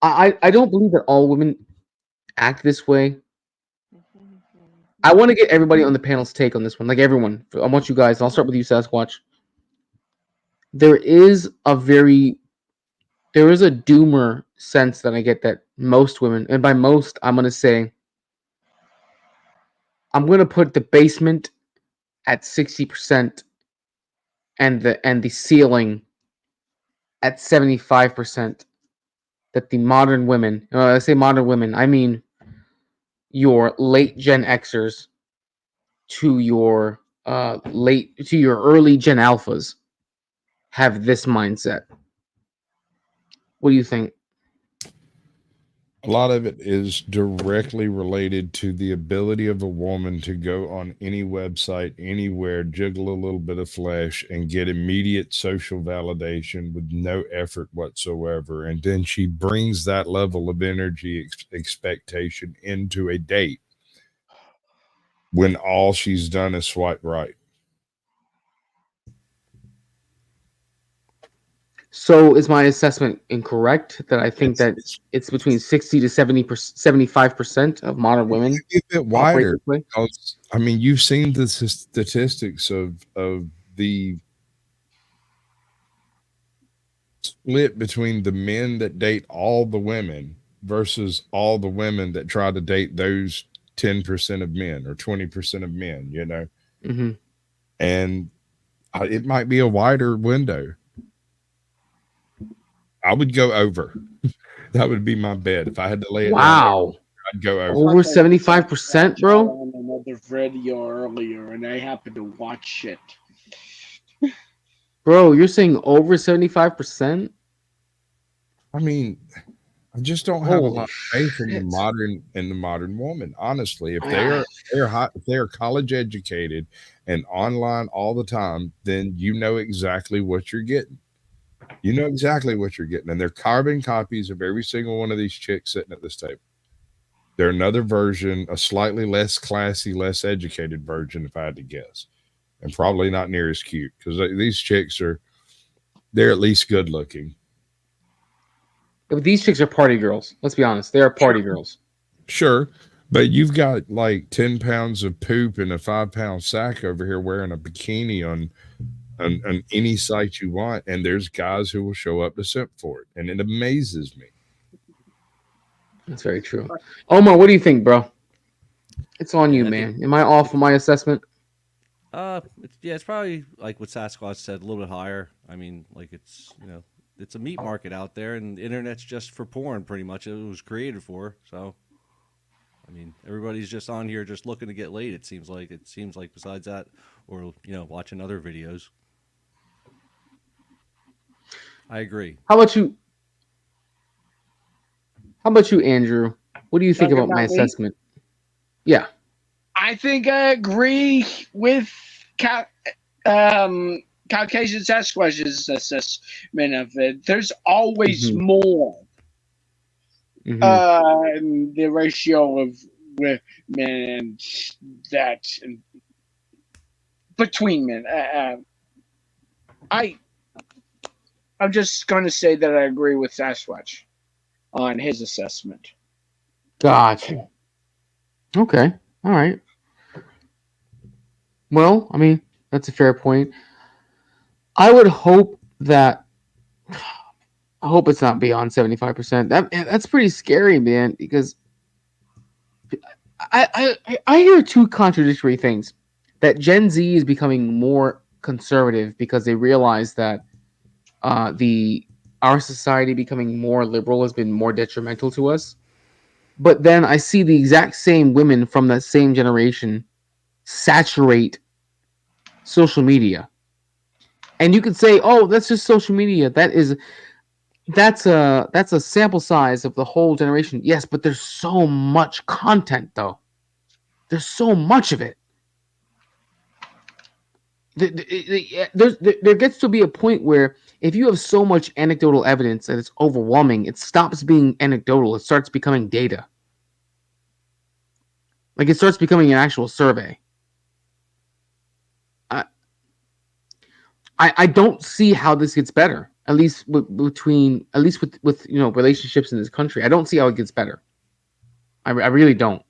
I don't believe that all women act this way. I want to get everybody on the panel's take on this one, like everyone. I want you guys. I'll start with you, Sasquatch. There is a doomer sense that I get that most women, and by most, I'm gonna say, I'm gonna put the basement at 60% and the ceiling at 75%. That the modern women, I say modern women, I mean your late Gen Xers to your early Gen Alphas have this mindset. What do you think? A lot of it is directly related to the ability of a woman to go on any website, anywhere, jiggle a little bit of flesh, and get immediate social validation with no effort whatsoever. And then she brings that level of energy expectation into a date when all she's done is swipe right. So is my assessment incorrect that I think that it's between 60 to 75% of modern women a bit wider because I mean you've seen the statistics of the split between the men that date all the women versus all the women that try to date those 10% of men or 20% of men, you know. Mm-hmm. And it might be a wider window. I would go over. That would be my bet. If I had to lay it down, I'd go over 75%, bro. On another video earlier, and I happened to watch it. Bro, you're saying over 75%? I mean, I just don't have a lot of faith in the modern woman. Honestly, if they are college educated and online all the time, then you know exactly what you're getting. You know exactly what you're getting, and they're carbon copies of every single one of these chicks sitting at this table. They're another version, a slightly less classy, less educated version, if I had to guess, and probably not near as cute because these chicks they're at least good looking. But these chicks are party girls. Let's be honest, they are party girls. Sure, but you've got like 10 pounds of poop in a 5-pound sack over here wearing a bikini on any site you want, and there's guys who will show up to simp for it, and it amazes me. That's very true. Omar, what do you think, bro? It's on you, man. Am I off on my assessment? It's probably like what Sasquatch said, a little bit higher. I mean, like it's a meat market out there, and the internet's just for porn, pretty much. It was created for. So, I mean, everybody's just on here just looking to get laid. It seems like besides that, or watching other videos. I agree. How about you, Andrew? What do you think about my assessment? Yeah. I think I agree with Caucasian Sasquatch's assessment of it. There's always more. The ratio of women and that between men. I'm just going to say that I agree with Sasquatch on his assessment. Gotcha. Okay. All right. Well, I mean, that's a fair point. I would hope that. I hope it's not beyond 75%. That's pretty scary, man. Because I hear two contradictory things. That Gen Z is becoming more conservative because they realize that our society becoming more liberal has been more detrimental to us. But then I see the exact same women from that same generation saturate social media. And you could say, oh, that's just social media. That is that's a sample size of the whole generation. Yes, but there's so much content though. There's so much of it. There gets to be a point where if you have so much anecdotal evidence that it's overwhelming, it stops being anecdotal. It starts becoming data. Like it starts becoming an actual survey. I don't see how this gets better. At least with relationships in this country, I don't see how it gets better. I really don't.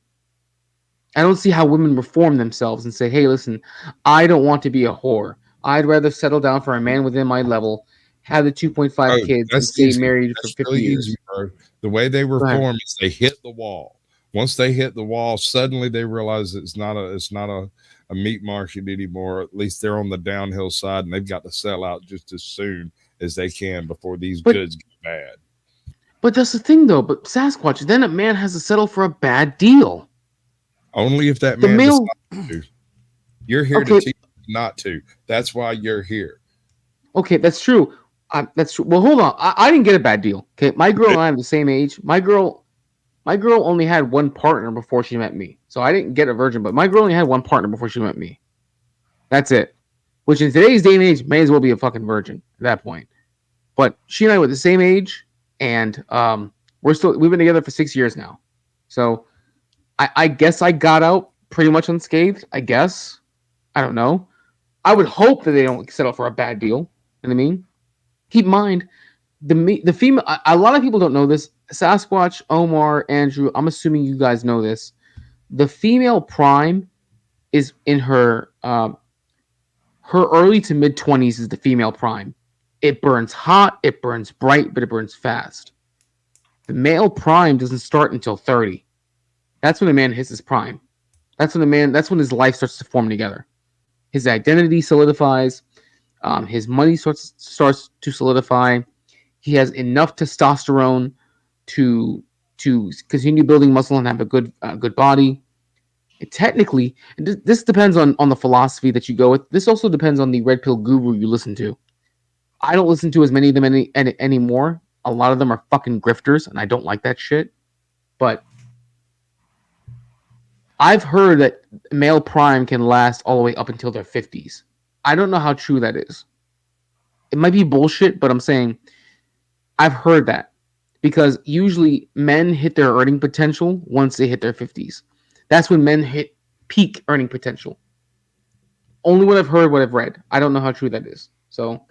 I don't see how women reform themselves and say, "Hey, listen, I don't want to be a whore. I'd rather settle down for a man within my level, have the 2.5 kids, and stay married for 50 years." Easy, bro. The way they reform is they hit the wall. Once they hit the wall, suddenly they realize it's not a meat market anymore. At least they're on the downhill side, and they've got to sell out just as soon as they can before these goods get bad. But that's the thing, though. But Sasquatch, then a man has to settle for a bad deal. Only if that man decides to. You're here to teach not to. That's why you're here. Okay, that's true. That's true. Well, hold on. I didn't get a bad deal. Okay, my girl and I are the same age. My girl only had one partner before she met me, so I didn't get a virgin. But my girl only had one partner before she met me. That's it. Which in today's day and age may as well be a fucking virgin at that point. But she and I were the same age, and we've been together for 6 years now. So I guess I got out pretty much unscathed. I guess. I don't know. I would hope that they don't settle for a bad deal. You know what I mean? Keep in mind, the female. A lot of people don't know this. Sasquatch, Omar, Andrew. I'm assuming you guys know this. The female prime is in her early to mid 20s. Is the female prime. It burns hot. It burns bright, but it burns fast. The male prime doesn't start until 30. That's when a man hits his prime. That's when his life starts to form together. His identity solidifies. His money starts to solidify. He has enough testosterone to continue building muscle and have a good body. Technically, this depends on the philosophy that you go with. This also depends on the red pill guru you listen to. I don't listen to as many of them anymore. A lot of them are fucking grifters, and I don't like that shit. But I've heard that male prime can last all the way up until their 50s. I don't know how true that is. It might be bullshit, but I'm saying I've heard that. Because usually men hit their earning potential once they hit their 50s. That's when men hit peak earning potential. Only what I've heard, what I've read. I don't know how true that is. So,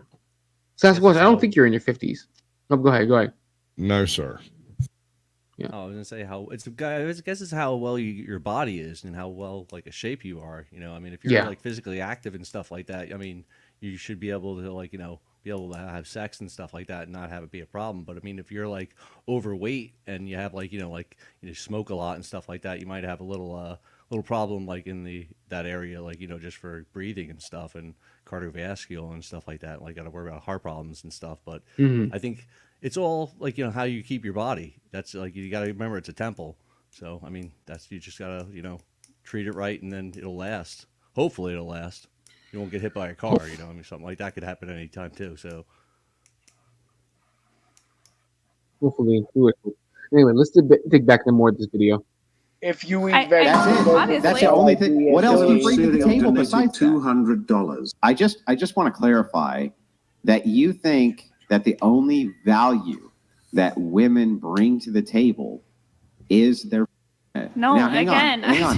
Sasquatch, I don't think you're in your 50s. No, go ahead. No, sir. Yeah. I was gonna say I guess it's how well your body is and how well like a shape you are. You know, I mean, if you're like physically active and stuff like that, I mean, you should be able to be able to have sex and stuff like that and not have it be a problem. But I mean, if you're like overweight and you have smoke a lot and stuff like that, you might have a little problem like in that area, like just for breathing and stuff and cardiovascular and stuff like that. Like, got to worry about heart problems and stuff. But I think it's all like how you keep your body. That's like you got to remember it's a temple. So I mean, you just gotta treat it right and then it'll last. Hopefully it'll last. You won't get hit by a car. I mean, something like that could happen any time too. So hopefully do it. Anyway, let's dig back into more of this video. If you eat vegetables, that's the only thing. What else do you bring to the table besides $200? I just want to clarify that you think that the only value that women bring to the table is their. No, now, hang again. on.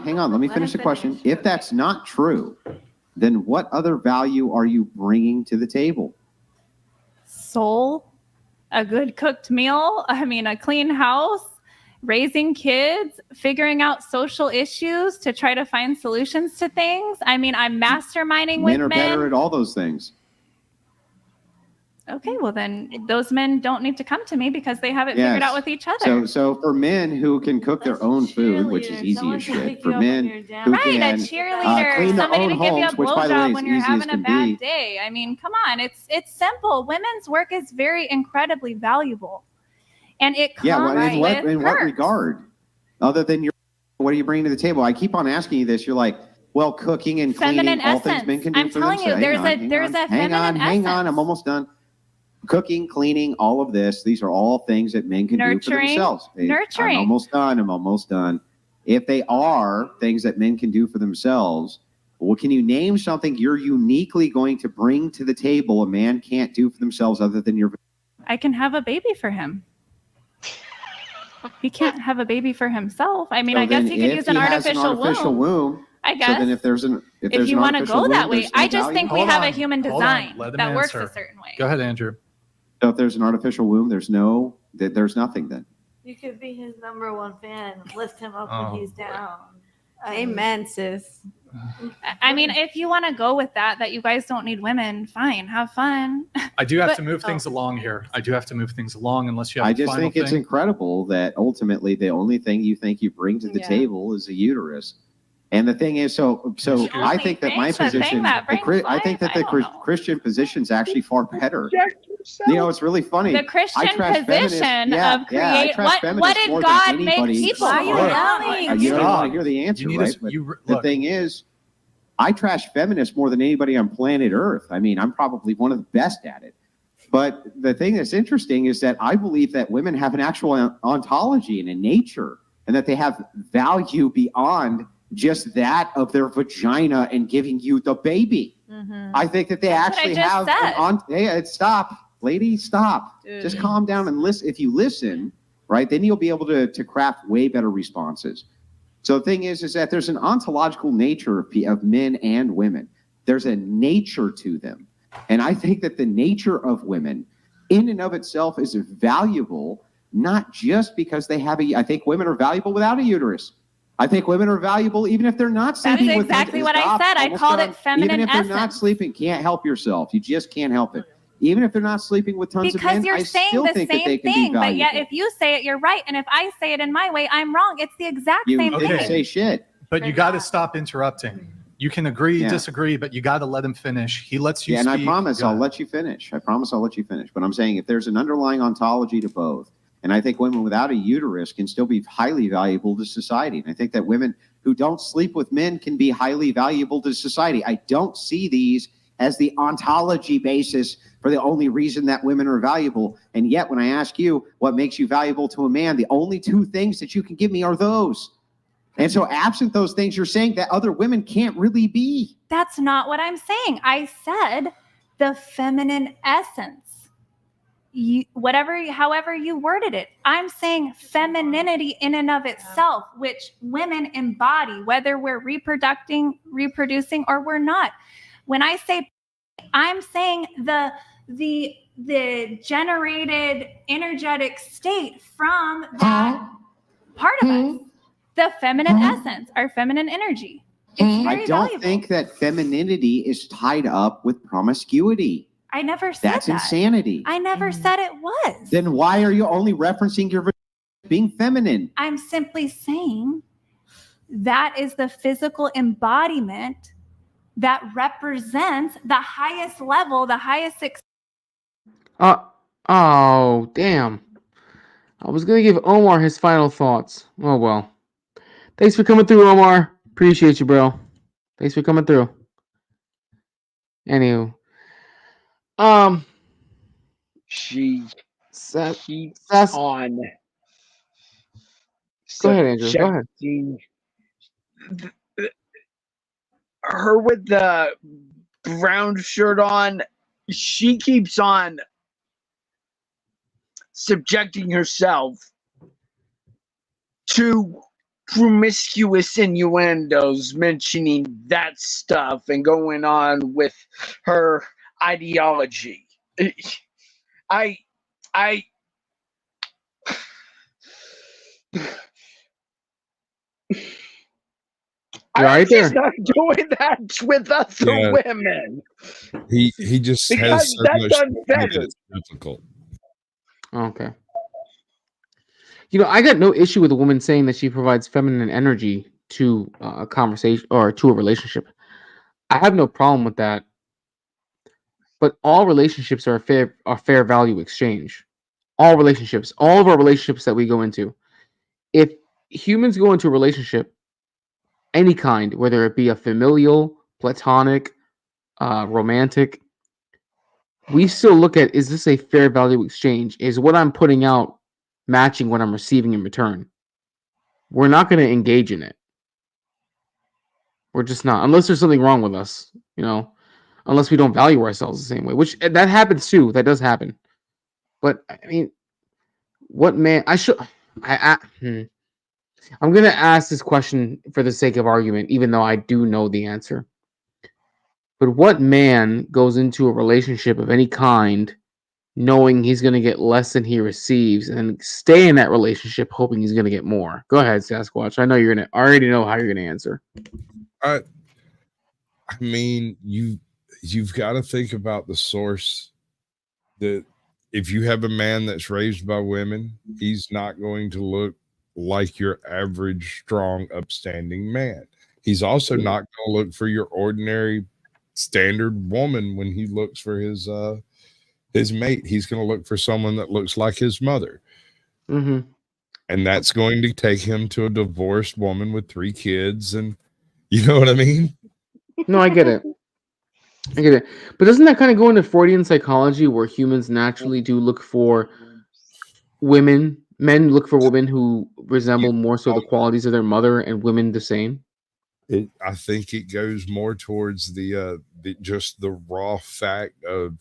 Hang on. Let me finish the question. If that's not true, then what other value are you bringing to the table? Soul, a good cooked meal. I mean, a clean house. Raising kids, figuring out social issues to try to find solutions to things. I mean, I'm masterminding with men. Men are better at all those things. Okay, well then those men don't need to come to me because they have it figured out with each other. So for men who can cook their own food, which is easy as shit, for men who can a cheerleader, clean their somebody own to give you a homes, which by the way blowjob is when you're easy as having a can bad be. day. I mean, come on, it's simple. Women's work is very incredibly valuable, and it comes in what regard? Other than what are you bringing to the table? I keep on asking you this. You're like, well, cooking and cleaning, feminine all essence. things men can do I'm for telling you, themselves. there's a feminine essence. Hang on, I'm almost done. Cooking, cleaning, all of this. These are all things that men can do for Nurturing. themselves. Nurturing. I'm almost done. If they are things that men can do for themselves, well, can you name something you're uniquely going to bring to the table a man can't do for themselves other than your... I can have a baby for him. He can't have a baby for himself. I mean, So I guess then he could if use an he has artificial womb. I guess. So then if there's an if you want to go that way, I just think we Hold have on, a human hold on, design let him that works answer. a certain way. Go ahead, Andrew. So if there's an artificial womb, there's nothing then. You could be his number one fan. Lift him up Oh. when he's down. Amen, sis. I mean, if you want to go with that you guys don't need women, fine, have fun. I do have But- to move things along here. I do have to move things along unless you have I a just final think it's thing. incredible that ultimately the only thing you think you bring to the Yeah. table is a uterus. And the thing is, so I think that my thing, the thing position, that brings I think that life, the I don't know. Christian position is actually far better. You know, it's really funny. The Christian trash feminists- position yeah, of yeah, I create trash what feminists did more than God make anybody. people Why are you for? yelling? You don't Stop. want to hear the answer, You need right? to- But you- the look. thing is, I trash feminists more than anybody on planet Earth. I mean, I'm probably one of the best at it. But the thing that's interesting is that I believe that women have an actual ontology and a nature, and that they have value beyond just that of their vagina and giving you the baby. I think that they That's what I actually just have said. hey, stop, lady, stop. Dude. Just calm down and listen. If you listen, right, then you'll be able to craft way better responses. So the thing is that there's an ontological nature of men and women. There's a nature to them. And I think that the nature of women in and of itself is valuable, not just because they have I think women are valuable without a uterus. I think women are valuable even if they're not sleeping That's with exactly what I Stop, said. I almost called done. it feminine Even if they're not essence. sleeping, can't help yourself. You just can't help it. Even if they're not sleeping with tons of Because men, you're I saying still the think that they same can thing, be but yet valuable. if you say it, you're right, and if I say it in my way, I'm wrong. It's the exact You same didn't thing. say shit. But you got to stop interrupting. You can agree, Yeah. disagree, but you got to let him finish. He lets you Yeah, and speak. I promise Go I'll ahead. let you finish. I promise I'll let you finish. But I'm saying if there's an underlying ontology to both, and I think women without a uterus can still be highly valuable to society. And I think that women who don't sleep with men can be highly valuable to society. I don't see these as the ontology basis for the only reason that women are valuable. And yet when I ask you what makes you valuable to a man, the only two things that you can give me are those. And so absent those things, you're saying that other women can't really be. That's not what I'm saying. I said the feminine essence. However you worded it. I'm saying femininity in and of itself, which women embody, whether we're reproducing, or we're not. When I say, I'm saying the generated energetic state from that part of us, the feminine essence, our feminine energy. It's very I don't valuable. think that femininity is tied up with promiscuity. I never said That's that. insanity. I never said it was. Then why are you only referencing your being feminine? I'm simply saying that is the physical embodiment that represents the highest level, the highest Oh, damn. I was gonna give Omar his final thoughts. Oh well. Thanks for coming through, Omar. Appreciate you, bro. Thanks for coming through. Anywho. She Seth, keeps Seth- on. Go ahead, Andrew. Go ahead. subjecting her with the brown shirt on. She keeps on subjecting herself to promiscuous innuendos, mentioning that stuff and going on with her ideology. I You're right she's there. not doing that with other Yeah. women. He just Because has so that's much to say that unfettered. it's difficult. Okay. I got no issue with a woman saying that she provides feminine energy to a conversation or to a relationship. I have no problem with that. But all relationships are a fair value exchange. All relationships, all of our relationships that we go into. If humans go into a relationship, any kind, whether it be a familial, platonic, romantic, we still look at, is this a fair value exchange? Is what I'm putting out matching what I'm receiving in return? We're not going to engage in it. We're just not, unless there's something wrong with us, unless we don't value ourselves the same way, which that happens too. That does happen. But I mean, what man? I'm going to ask this question for the sake of argument, even though I do know the answer. But what man goes into a relationship of any kind knowing he's going to get less than he receives and stay in that relationship hoping he's going to get more? Go ahead, Sasquatch. I know I already know how you're going to answer. I mean, you've got to think about the source. That if you have a man that's raised by women, he's not going to look like your average, strong, upstanding man. He's also not going to look for your ordinary, standard woman when he looks for his mate. He's going to look for someone that looks like his mother. Mm-hmm. And that's going to take him to a divorced woman with 3 kids. And you know what I mean? No, I get it. But doesn't that kind of go into Freudian psychology where humans naturally do look for men look for women who resemble more so the qualities of their mother, and women the same? I think it goes more towards the just the raw fact of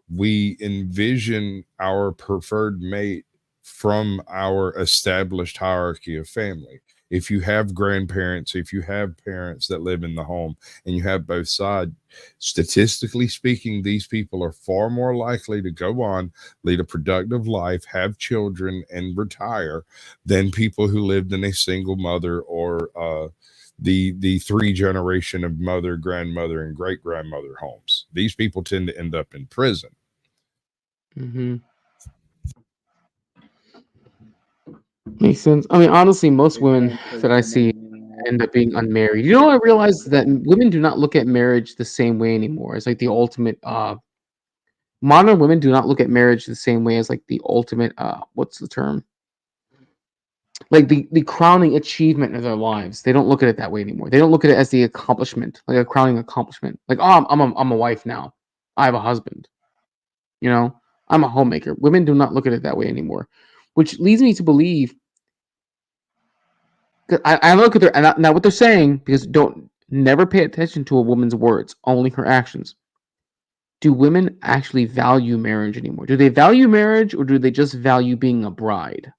we envision our preferred mate from our established hierarchy of family. If you have grandparents, if you have parents that live in the home and you have both sides, statistically speaking, these people are far more likely to go on, lead a productive life, have children, and retire than people who lived in a single mother or the 3-generation of mother, grandmother, and great grandmother homes. These people tend to end up in prison. Mm-hmm. Makes sense. I mean, honestly, most women that I see end up being unmarried. I realized that women do not look at marriage the same way anymore. It's like the ultimate. Modern women do not look at marriage the same way as like the ultimate. What's the term? Like the crowning achievement of their lives. They don't look at it that way anymore. They don't look at it as the accomplishment, like a crowning accomplishment. Like, oh, I'm a wife now. I have a husband. I'm a homemaker. Women do not look at it that way anymore, which leads me to believe. I look at now what they're saying, because don't never pay attention to a woman's words, only her actions. Do women actually value marriage anymore? Do they value marriage, or do they just value being a bride?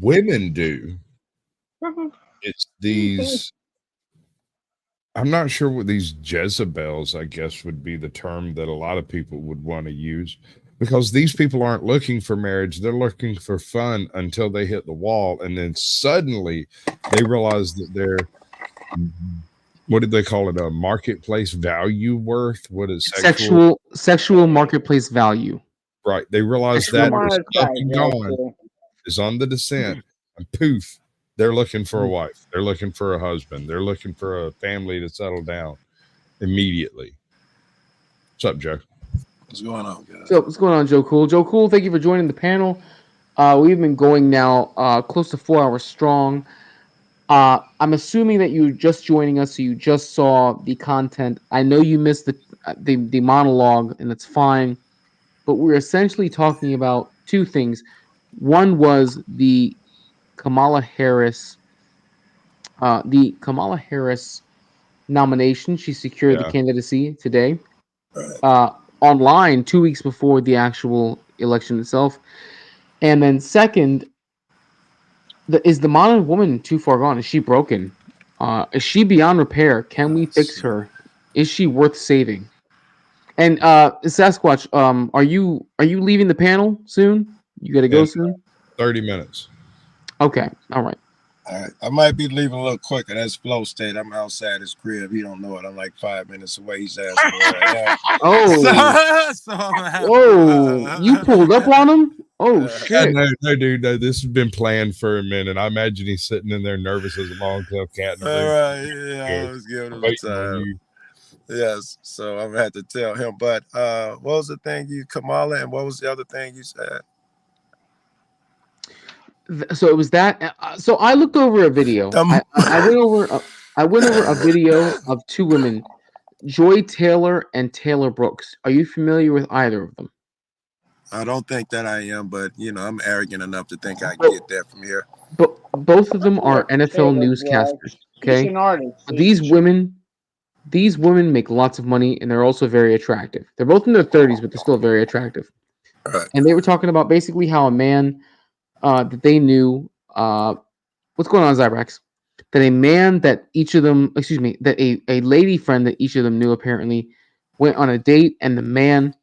Women do. It's these. I'm not sure what these Jezebels, I guess, would be the term that a lot of people would want to use, because these people aren't looking for marriage. They're looking for fun until they hit the wall. And then suddenly they realize that they're, what did they call it? A marketplace value worth? What is sexual marketplace value? Right. They realize that is up and gone, is on the descent, and poof, they're looking for a wife. They're looking for a husband. They're looking for a family to settle down immediately. What's up, Joe? What's going on, guys? So what's going on, Joe Cool? Joe Cool, thank you for joining the panel. We've been going now close to 4 hours strong. I'm assuming that you're just joining us, so you just saw the content. I know you missed the monologue, and that's fine. But we're essentially talking about 2 things. One was the Kamala Harris nomination. She secured the candidacy today. Online 2 weeks before the actual election itself. And then second, is the modern woman too far gone? Is she broken? Is she beyond repair? Can we fix her? Is she worth saving? And Sasquatch, are you leaving the panel soon? You got to go soon? 30 minutes. Okay. All right. I might be leaving a little quicker. That's Flow State. I'm outside his crib. He don't know it. I'm like 5 minutes away. He's asking where I am. Whoa! You pulled up on him? Oh shit! No, dude. No, this has been planned for a minute. I imagine he's sitting in there nervous as a long-tail cat. All right. Yeah, I was giving him time. Yes. So I'm gonna have to tell him. But what was the thing Kamala, and what was the other thing you said? So it was that. So I looked over a video. I went over a video of 2 women Joy Taylor and Taylor Brooks. Are you familiar with either of them? I don't think that I am, but I'm arrogant enough to think I get that from here. But both of them are Yeah, NFL Taylor newscasters. Brooks. He's Okay, an artist. but these women make lots of money, and they're also very attractive. They're both in their 30s, but they're still very attractive. Right. And they were talking about basically how a man that they knew, what's going on, Zyrax? That a man that each of them, excuse me, that a lady friend that each of them knew apparently went on a date, and the man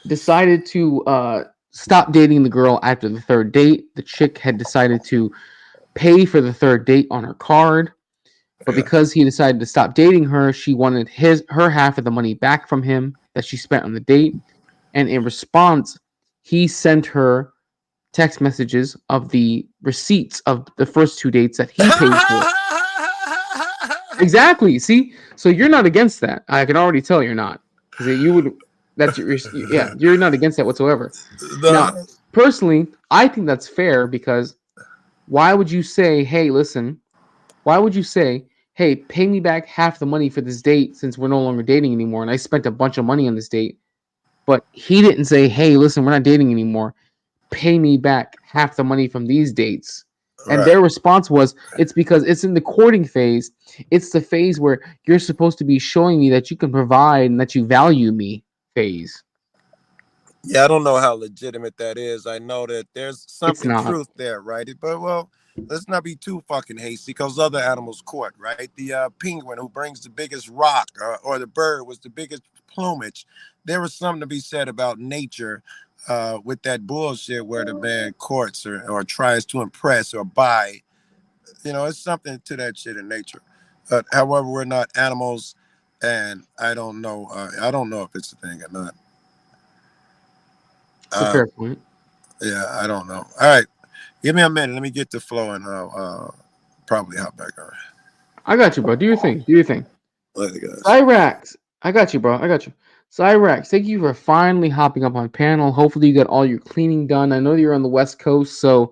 decided to stop dating the girl after the third date. The chick had decided to pay for the third date on her card, but because he decided to stop dating her, she wanted her half of the money back from him that she spent on the date. And in response, he sent her text messages of the receipts of the first two dates that he paid for. Exactly. See, so you're not against that. I can already tell you're not, because you would. That's your yeah. You're not against that whatsoever. Now, personally, I think that's fair because why would you say, "Hey, listen"? Why would you say, "Hey, pay me back half the money for this date since we're no longer dating anymore, and I spent a bunch of money on this date"? But he didn't say, "Hey, listen, we're not dating anymore. Pay me back half the money from these dates." And Right. their response was, "It's because it's in the courting phase. It's the phase where you're supposed to be showing me that you can provide and that you value me phase." Yeah, I don't know how legitimate that is. I know that there's something not. truth there, right? But let's not be too fucking hasty because other animals caught, right? The penguin who brings the biggest rock, or the bird was the biggest plumage. There was something to be said about nature with that bullshit where the man courts or tries to impress or buy. It's something to that shit in nature. However, we're not animals, and I don't know. I don't know if it's a thing or not. It's a fair point. Yeah, I don't know. All right, give me a minute. Let me get the flow, and I'll probably hop back on. I got you, bro. Do your thing. Do your thing. Later, guys. Cyrax, I got you, bro. I got you. Cyrax, thank you for finally hopping up on panel. Hopefully, you got all your cleaning done. I know you're on the West Coast, so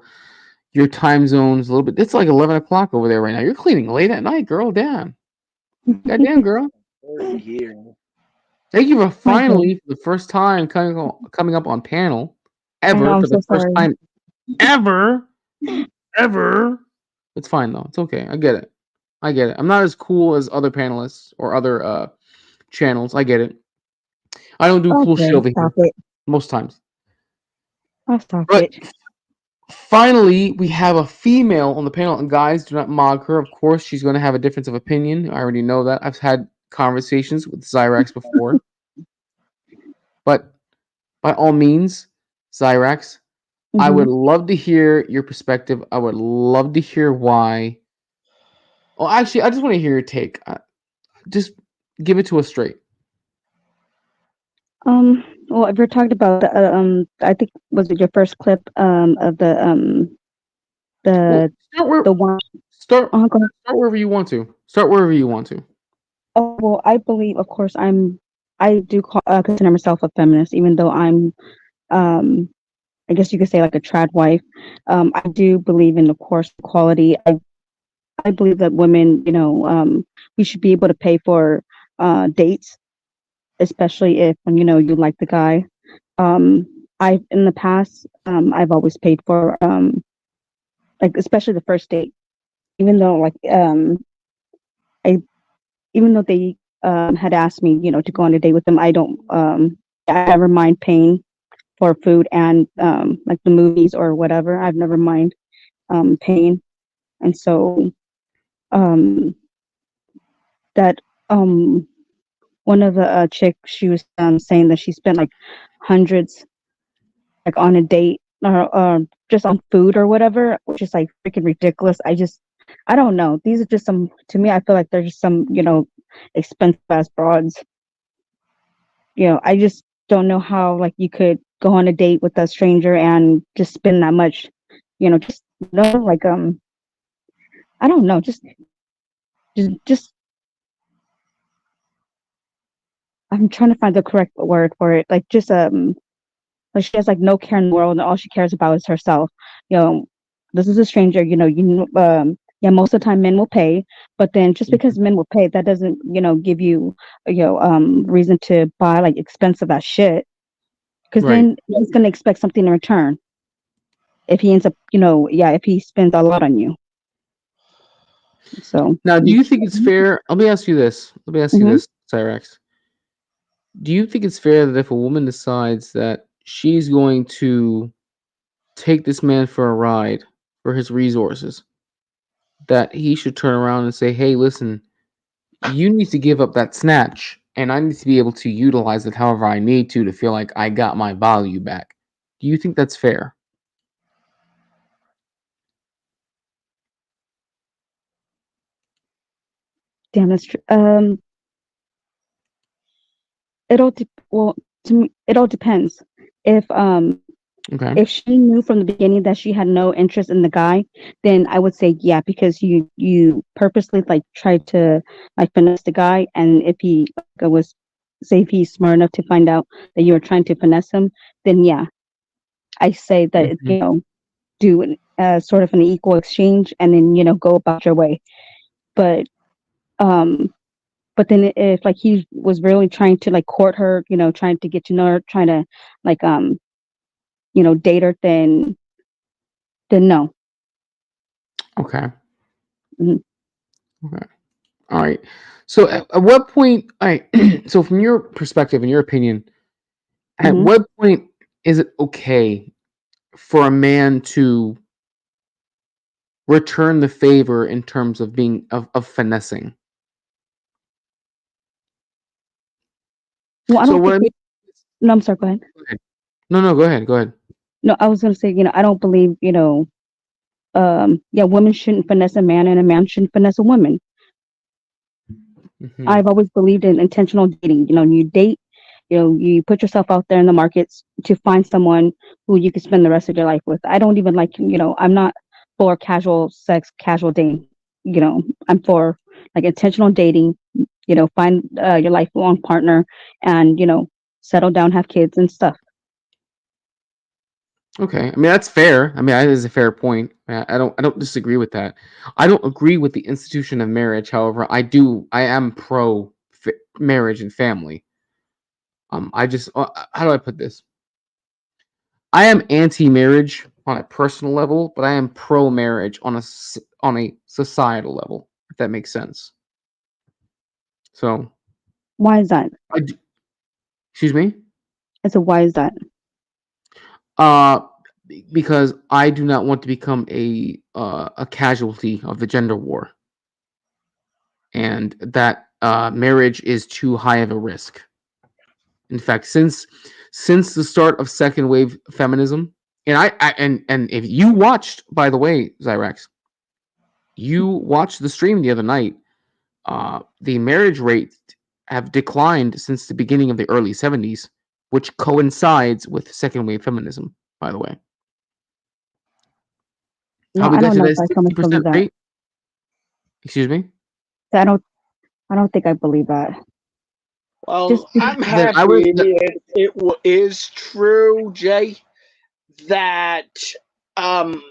your time zone's a little bit. It's like 11 o'clock over there right now. You're cleaning late at night, girl. Damn. Goddamn, girl. Here. Thank you for finally, for the first time, coming up on panel ever. know, I'm For the so first sorry. time ever. It's fine, though. It's okay. I get it. I'm not as cool as other panelists or other channels. I get it. I don't do cool shit over here Stop it. most times. I'll stop But it. finally, we have a female on the panel, and guys, do not mock her. Of course, she's going to have a difference of opinion. I already know that. I've had conversations with Zyrax before. But by all means, Zyrax, I would love to hear your perspective. I would love to hear why. Well, actually, I just want to hear your take. Just give it to us straight. Well, if you're talking about the I think was it your first clip of Well, the one start go ahead. wherever you want to. Start wherever you want to. Oh, well, I believe, of course, I do consider myself a feminist, even though I'm, I guess you could say like a trad wife. I do believe in, of course, equality. I believe that women, we should be able to pay for dates, especially if, you like the guy. In the past, I've always paid for, like, especially the first date, even though, like, even though they had asked me, to go on a date with them, I never mind paying for food and like the movies or whatever. I've never mind paying, and so that one of the chicks, she was saying that she spent like hundreds, like on a date or just on food or whatever, which is like freaking ridiculous. I don't know. These are just to me, I feel like they're just some, expensive ass broads. I just don't know how like you could go on a date with a stranger and just spend that much, just like I don't know, just I'm trying to find the correct word for it. Like just like she has like no care in the world and all she cares about is herself. This is a stranger, yeah, most of the time men will pay, but then just because men will pay, that doesn't, give you, reason to buy like expensive as shit. Because Right. then he's gonna expect something in return. If he ends up, if he spends a lot on you. So Now, do you think it's fair? Let me ask you this. Mhm. Cyrex. Do you think it's fair that if a woman decides that she's going to take this man for a ride for his resources, that he should turn around and say, "Hey, listen, you need to give up that snatch, and I need to be able to utilize it however I need to feel like I got my value back." Do you think that's fair? Damn, that's true. Well, to me, it all depends. If Okay. if she knew from the beginning that she had no interest in the guy, then I would say yeah, because you purposely like tried to like finesse the guy, and if he was, say, if he's smart enough to find out that you were trying to finesse him, then yeah, I say that Mhm. do sort of an equal exchange, and then go about your way. But um but then if like he was really trying to like court her, trying to get to know her, trying to like date her, then no. Okay. Mhm. Okay. All right. So at what point, all right, so from your perspective, in your opinion, at Mhm. what point is it okay for a man to return the favor in terms of being of finessing? Well, I So don't what think I mean, no, I'm sorry, go ahead. go ahead. No, go ahead. Go ahead. No, I was gonna say, I don't believe, yeah, women shouldn't finesse a man and a man shouldn't finesse a woman. Mhm. I've always believed in intentional dating. You date, you put yourself out there in the markets to find someone who you can spend the rest of your life with. I don't even like, I'm not for casual sex, casual dating. I'm for like intentional dating, find your lifelong partner and, settle down, have kids and stuff. Okay. I mean, that's fair. I mean, that is a fair point. I don't disagree with that. I don't agree with the institution of marriage. However, I am pro marriage and family. I just how do I put this? I am anti-marriage on a personal level, but I am pro-marriage on on a societal level, if that makes sense. So, Why is that? excuse me? Why is that? Uh, because I do not want to become a casualty of the gender war, and that marriage is too high of a risk. In fact, since the start of second wave feminism, and and if you watched, by the way, Zyrex, you watched the stream the other night. The marriage rates have declined since the beginning of the early 70s, which coincides with second wave feminism, by the way. No, How we I got don't to know that if I so much believe 60% that. rate? Excuse me? I don't think I believe that. Well, I'm Then I would. happy it is true, Jay, that um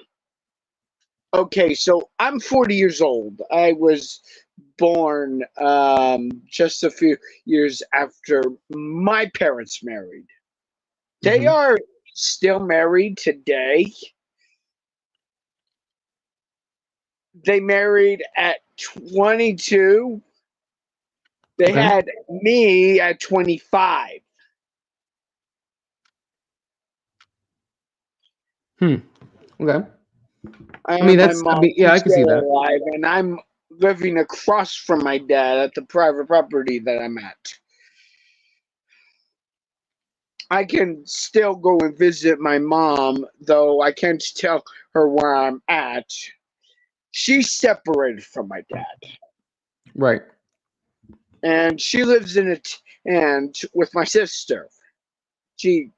okay, so I'm 40 years old. I was born just a few years after my parents married. They Mhm. are still married today. They married at 22. They Okay. had me at 25. Okay. I mean, And my that's. I mom mean, yeah, I is can see still that. alive, and I'm living across from my dad at the private property that I'm at. I can still go and visit my mom, though I can't tell her where I'm at. She's separated from my dad, Right. and she lives in it and with my sister. She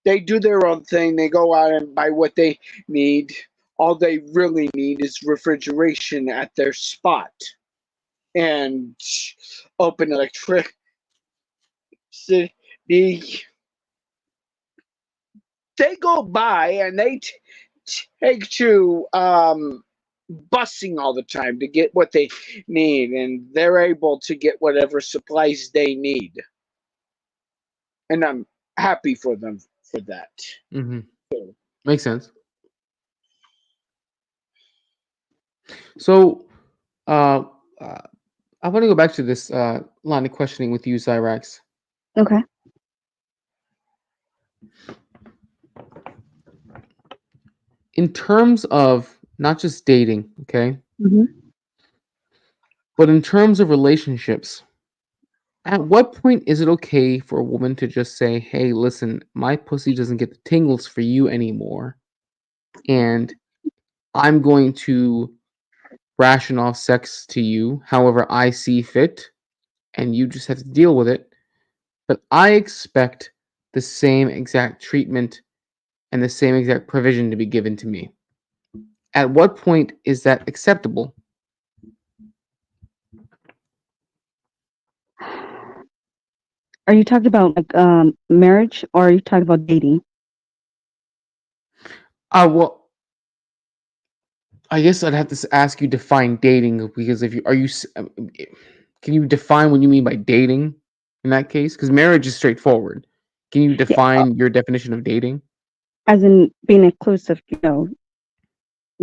They do their own thing. They go out and buy what they need. All they really need is refrigeration at their spot and open electricity. They go by and they take to busing all the time to get what they need, and they're able to get whatever supplies they need. And I'm happy for them for that. Mm-hmm. Makes sense. So, I want to go back to this line of questioning with you, Zyrax. Okay. In terms of not just dating, okay, Mm-hmm. but in terms of relationships, at what point is it okay for a woman to just say, "Hey, listen, my pussy doesn't get the tingles for you anymore, and I'm going to ration off sex to you however I see fit, and you just have to deal with it. But I expect the same exact treatment and the same exact provision to be given to me." At what point is that acceptable? Are you talking about like marriage, or are you talking about dating? Well, I guess I'd have to ask you define dating, because if you can you define what you mean by dating in that case? Because marriage is straightforward. Can you Yeah, define your definition of dating? as in being inclusive,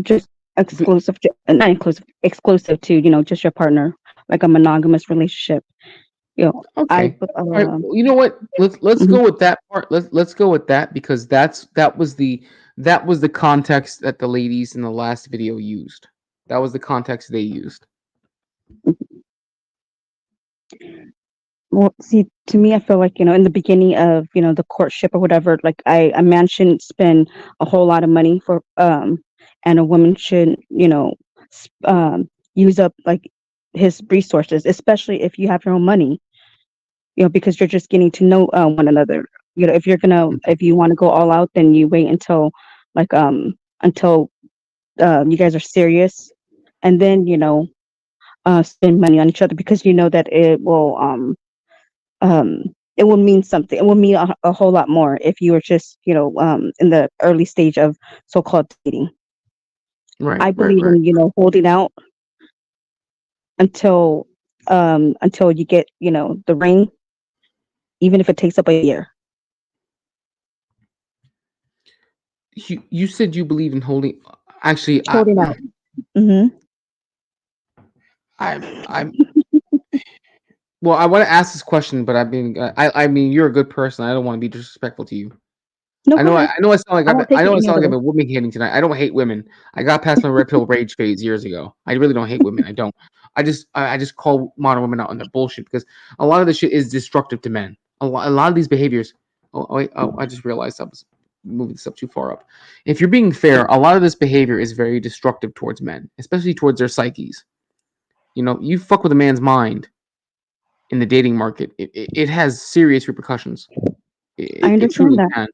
just exclusive, not inclusive, exclusive to just your partner, like a monogamous relationship. Okay. All right. Well, you know what? Let's Mhm. go with that part. Let's go with that, because that was the context that the ladies in the last video used. That was the context they used. Well, see, to me, I feel like, in the beginning of, the courtship or whatever, like a man shouldn't spend a whole lot of money and a woman should, use up like his resources, especially if you have your own money, because you're just getting to know one another. If you want to go all out, then you wait until like, until you guys are serious, and then, spend money on each other, because you know that it will mean something. It will mean a whole lot more if you were just, in the early stage of so-called dating. Right. I Right. believe Right. in, holding out until you get, the ring, even if it takes up a year. You said you believe in holding. Actually, Holding out. Mm-hmm. I'm. Well, I want to ask this question, but I mean, you're a good person. I don't want to be disrespectful to you. No, I go know. ahead. I know. I sound like I don't take I it know. I any sound other like I've way. been woman hating tonight. I don't hate women. I got past my red pill rage phase years ago. I really don't hate women. I don't. I just call modern women out on their bullshit, because a lot of this shit is destructive to men. A lot of these behaviors. Oh, wait. Oh, I just realized I was moving this up too far up. If you're being fair, a lot of this behavior is very destructive towards men, especially towards their psyches. You fuck with a man's mind in the dating market, it has serious repercussions. I It understand truly that.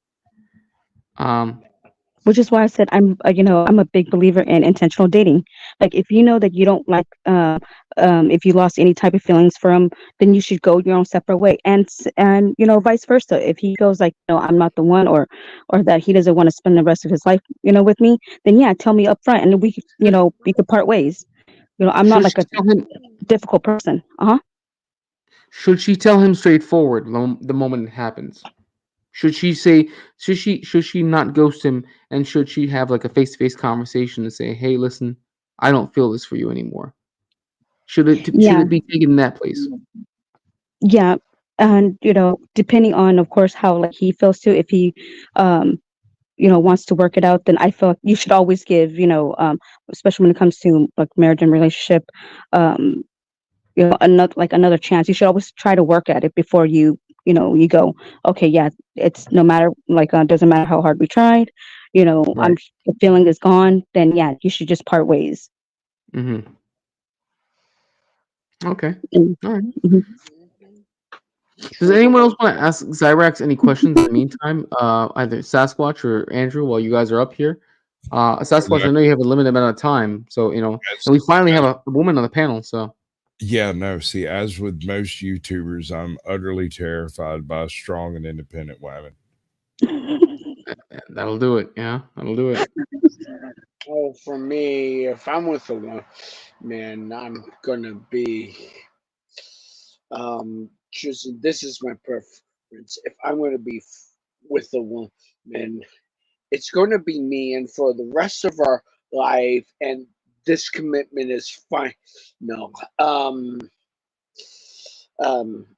can. Which is why I said I'm a big believer in intentional dating. Like, if you know that you don't like, if you lost any type of feelings for him, then you should go your own separate way. And vice versa. If he goes like, no, I'm not the one, or that he doesn't want to spend the rest of his life, with me, then yeah, tell me up front, and we could part ways. I'm not Should like she a tell him? difficult person. Uh-huh. Should she tell him straightforward the moment it happens? Should she say? Should she not ghost him? And should she have like a face-to-face conversation and say, "Hey, listen, I don't feel this for you anymore." Should Yeah. it be taken in that place? Yeah. And depending on, of course, how like he feels too, if he wants to work it out, then I feel like you should always give, especially when it comes to like marriage and relationship, another chance. You should always try to work at it before you go, okay, yeah, it's no matter, like, doesn't matter how hard we tried, Right. the feeling is gone, then yeah, you should just part ways. Mm-hmm. Okay. Mm. All right. Mhm. Does anyone else want to ask Zyrax any questions in the meantime? Either Sasquatch or Andrew, while you guys are up here. Sasquatch, No, I know you have a limited amount of time, so and we finally have a woman on the panel. So yeah, no. See, as with most YouTubers, I'm utterly terrified by strong and independent women. That'll do it. Yeah, that'll do it. Oh, for me, if I'm with a woman, I'm gonna be choosing. This is my preference. If I'm gonna be with a woman, it's gonna be me, and for the rest of our life. And this commitment is fine. No,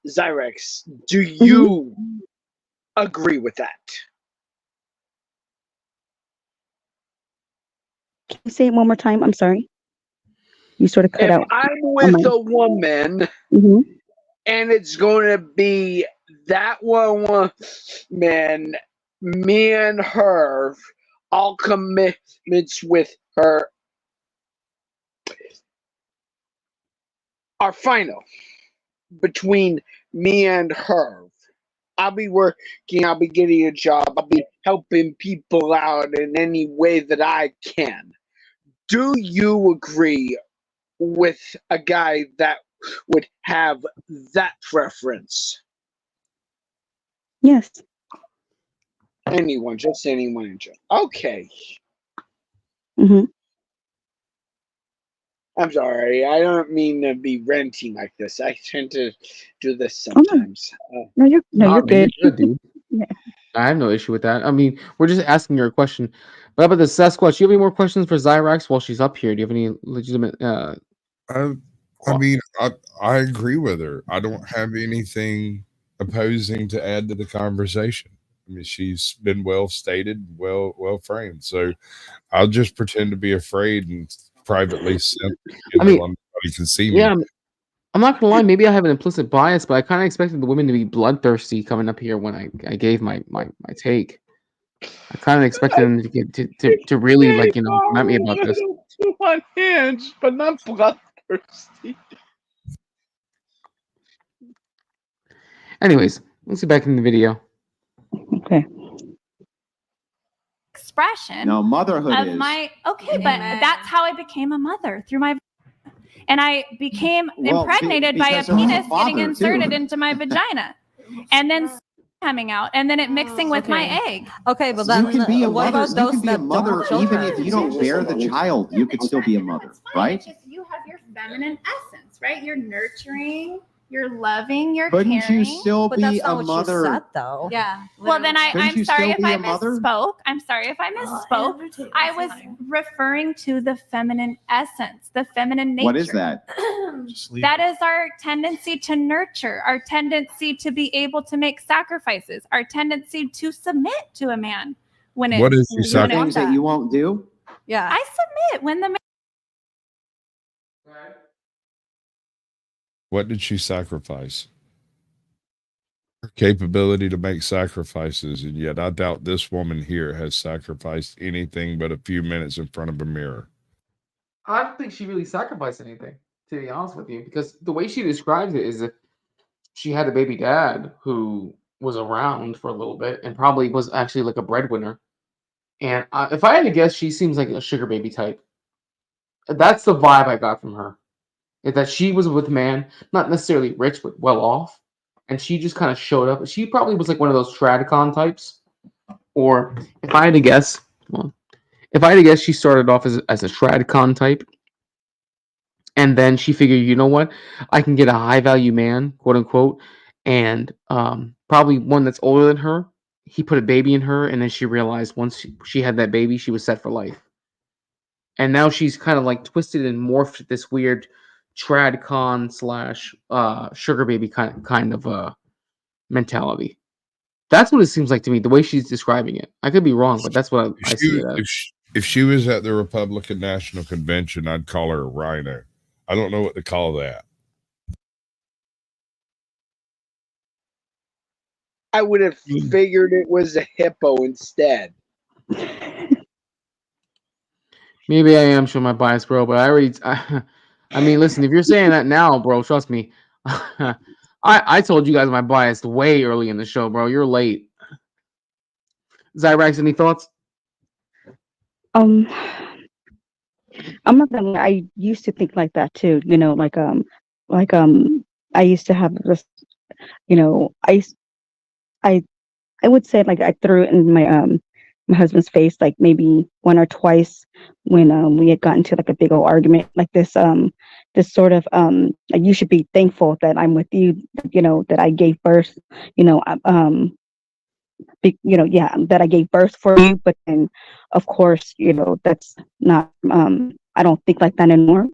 Zyrex, do you agree with that? Can you say it one more time? I'm sorry. You sort of cut If out I'm on with my. a woman Mhm. and it's going to be that woman, me and her, all commitments with her are final between me and her. I'll be working, I'll be getting a job, I'll be helping people out in any way that I can. Do you agree with a guy that would have that preference? Yes. Anyone, just anyone in general. Okay. Mhm. I'm sorry. I don't mean to be ranting like this. I tend to do this Oh no, sometimes. no, you're Nah, man, good. you're good, dude. Yeah. I have no issue with that. I mean, we're just asking her a question. But how about the Sasquatch? Do you have any more questions for Zyrax while she's up here? Do you have any legitimate? I mean, I agree with her. I don't have anything opposing to add to the conversation. I mean, she's been well stated, well framed. So I'll just pretend to be afraid and privately simp I mean, until nobody can see me. yeah, I'm not gonna lie. Maybe I have an implicit bias, but I kind of expected the women to be bloodthirsty coming up here when I gave my take. I kind of expected them to get to really like come at me about this. Too unhinged, but not bloodthirsty. Anyways, let's get back in the video. Okay. Expression No, motherhood of is. my but that's how I became a mother through my and I became impregnated by a because there was a penis getting father, inserted too. into my vagina and then coming out and then it mixing with my egg. Okay, but You then can be a what mother. about You those can be a that don't mother have even children? if you don't bear the child. You could still be a mother, right? It's just you have your feminine essence, right? You're nurturing, you're loving, you're Couldn't caring. you still But be that's not a what mother? you said, though. Yeah. Well, then Couldn't I'm you sorry still if be I a mother? misspoke. I'm sorry if I misspoke. I was referring to the feminine essence, the feminine nature. What is that? That is our tendency to nurture, our tendency to be able to make sacrifices, our tendency to submit to a man when it What is when the it sacrifice? wants Things that you won't do? Yeah. I submit when the man What did she sacrifice? Her capability to make sacrifices, and yet I doubt this woman here has sacrificed anything but a few minutes in front of a mirror. I don't think she really sacrificed anything, to be honest with you, because the way she describes it is that she had a baby dad who was around for a little bit and probably was actually like a breadwinner. And if I had to guess, she seems like a sugar baby type. That's the vibe I got from her. Is that she was with a man, not necessarily rich, but well off. And she just kind of showed up. She probably was like one of those Tradicon types. Or if I had to guess, well, if I had to guess, she started off as a Tradicon type. And then she figured, you know what? I can get a high value man, quote unquote, and probably one that's older than her. He put a baby in her, and then she realized once she had that baby, she was set for life. And now she's kind of like twisted and morphed this weird tradcon slash sugar baby kind of mentality. That's what it seems like to me, the way she's describing it. I could be wrong, but that's what I see it as. If she was at the Republican National Convention, I'd call her a rhino. I don't know what to call that. I would have figured it was a hippo instead. Maybe I am showing my bias, bro, but I mean, listen, if you're saying that now, bro, trust me. I told you guys my bias way early in the show, bro. You're late. Zyrax, any thoughts? I'm not gonna lie, I used to think like that too, I used to have this, I would say like I threw it in my my husband's face like maybe one or twice when we had gotten into like a big old argument like this sort of like you should be thankful that I'm with you, that I gave birth, yeah, that I gave birth for you. But then, of course, that's not. I don't think like that anymore.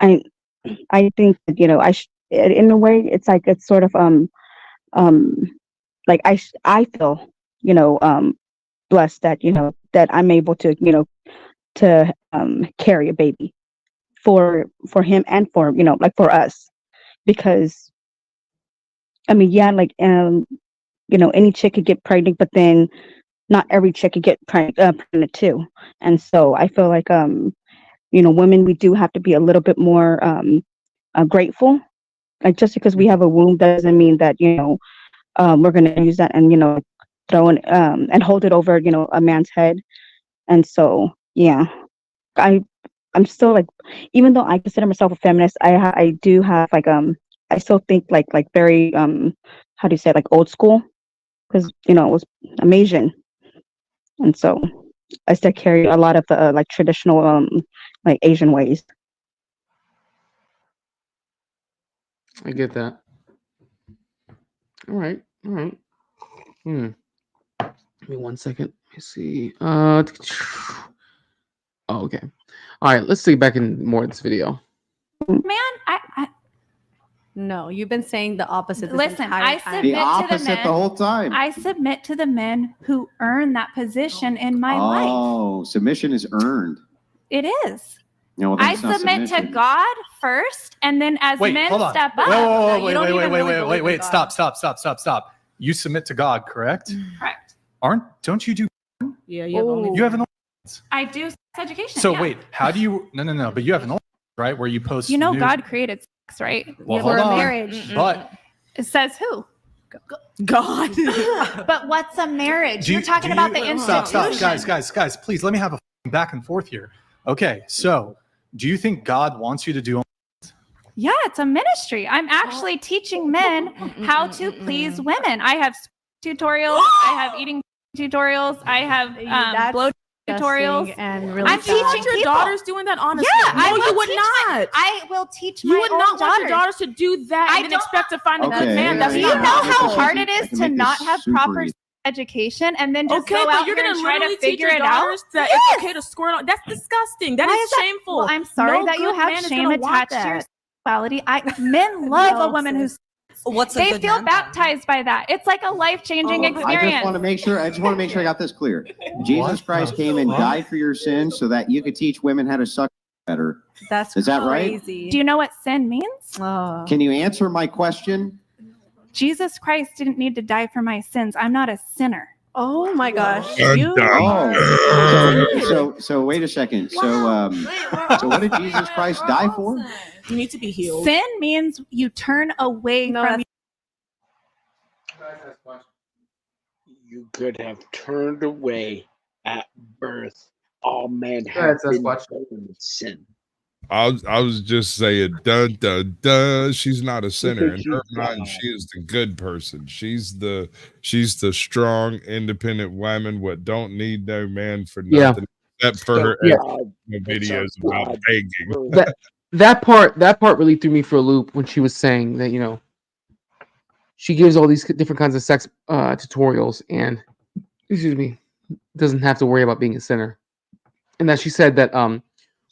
I I think that in a way it's like it's sort of um like I feel blessed that that I'm able to carry a baby for him and for like for us, because I mean, yeah, like any chick could get pregnant, but then not every chick could get pregnant too. And so I feel like women, we do have to be a little bit more grateful. Like just because we have a womb doesn't mean that we're gonna use that and throw it and hold it over a man's head. And so yeah, I'm still like, even though I consider myself a feminist, I do have like I still think like very how do you say it, like old school, because it was amazing. And so I still carry a lot of the like traditional like Asian ways. I get that. All right. Give me 1 second. Let me see. Oh, okay. All right. Let's see back in more of this video. Man, I No, you've been saying the opposite. This listen. entire I time. submit The to the opposite men. the whole time. I submit to the men who earn that position in my life. Oh, submission is earned. It is. No, I that's not submit to submission. God first, and then as Wait, men hold on. step up. Wait. Stop. You submit to God, correct? Correct. Don't you do? Yeah, you have only. You have an. I do sex education. So yeah. wait, how do you? No. But you have an right where you post. You news. God created sex, right? Well, For hold a on. marriage. But It says who? God. But what's a marriage? do You're talking about the institution. Stop, guys, please let me have a back and forth here. Okay, so do you think God wants you to do? Yeah, it's a ministry. I'm actually teaching men how to please women. I have tutorials. I have eating tutorials. I have blow tutorials. And really I'm teaching your people. daughters doing that, honestly. Yeah, no, I will you would teach not. I will teach You my would own not want your daughters. daughters to do that and then expect to find a good Okay, man. That's Do you not know how this hard easy. it I is can to make not this have super proper easy. education and then just Okay, go but out you're here gonna and try literally to teach figure your it out? daughters that Yes. it's okay to squirt on. That's disgusting. That Why is is that? shameful. Well, I'm sorry No that you good have man is shame gonna want attached to your that. sexuality. Men love No, a woman who's. What's They feel baptized by that. It's like a life-changing I experience. just want to make sure. I got this clear. Jesus Christ came and died for your sins so that you could teach women how to suck better. That's Is that right? crazy. Do you know what sin means? Can you answer my question? Jesus Christ didn't need to die for my sins. I'm not a sinner. Oh my gosh. So wait a second. So what did Jesus Christ die for? You need to be healed. Sin means you turn away from. You could have turned away at birth. All men Go ahead, have been Sasquatch. born in sin. I was just saying, dun dun dun. She's not a sinner. In her she's mind, she is the good person. She's the strong, independent woman what don't need no man for Yeah. nothing except for her Yeah. videos about begging. That part really threw me for a loop when she was saying that she gives all these different kinds of sex tutorials and doesn't have to worry about being a sinner, and that she said that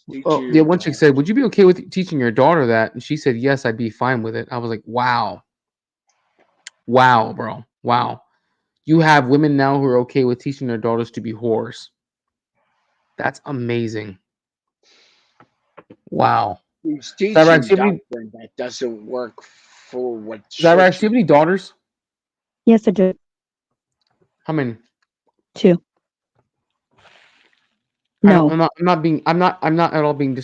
the one chick said, "Would you be okay with teaching your daughter that?" And she said, "Yes, I'd be fine with it." I was like, "Wow, bro, wow." You have women now who are okay with teaching their daughters to be whores. That's amazing. Wow. He's teaching Zarax, do you have any- doctrine that doesn't work for what. Zarax, do you have any daughters? Yes, I do. How many? 2. No. I'm not at all being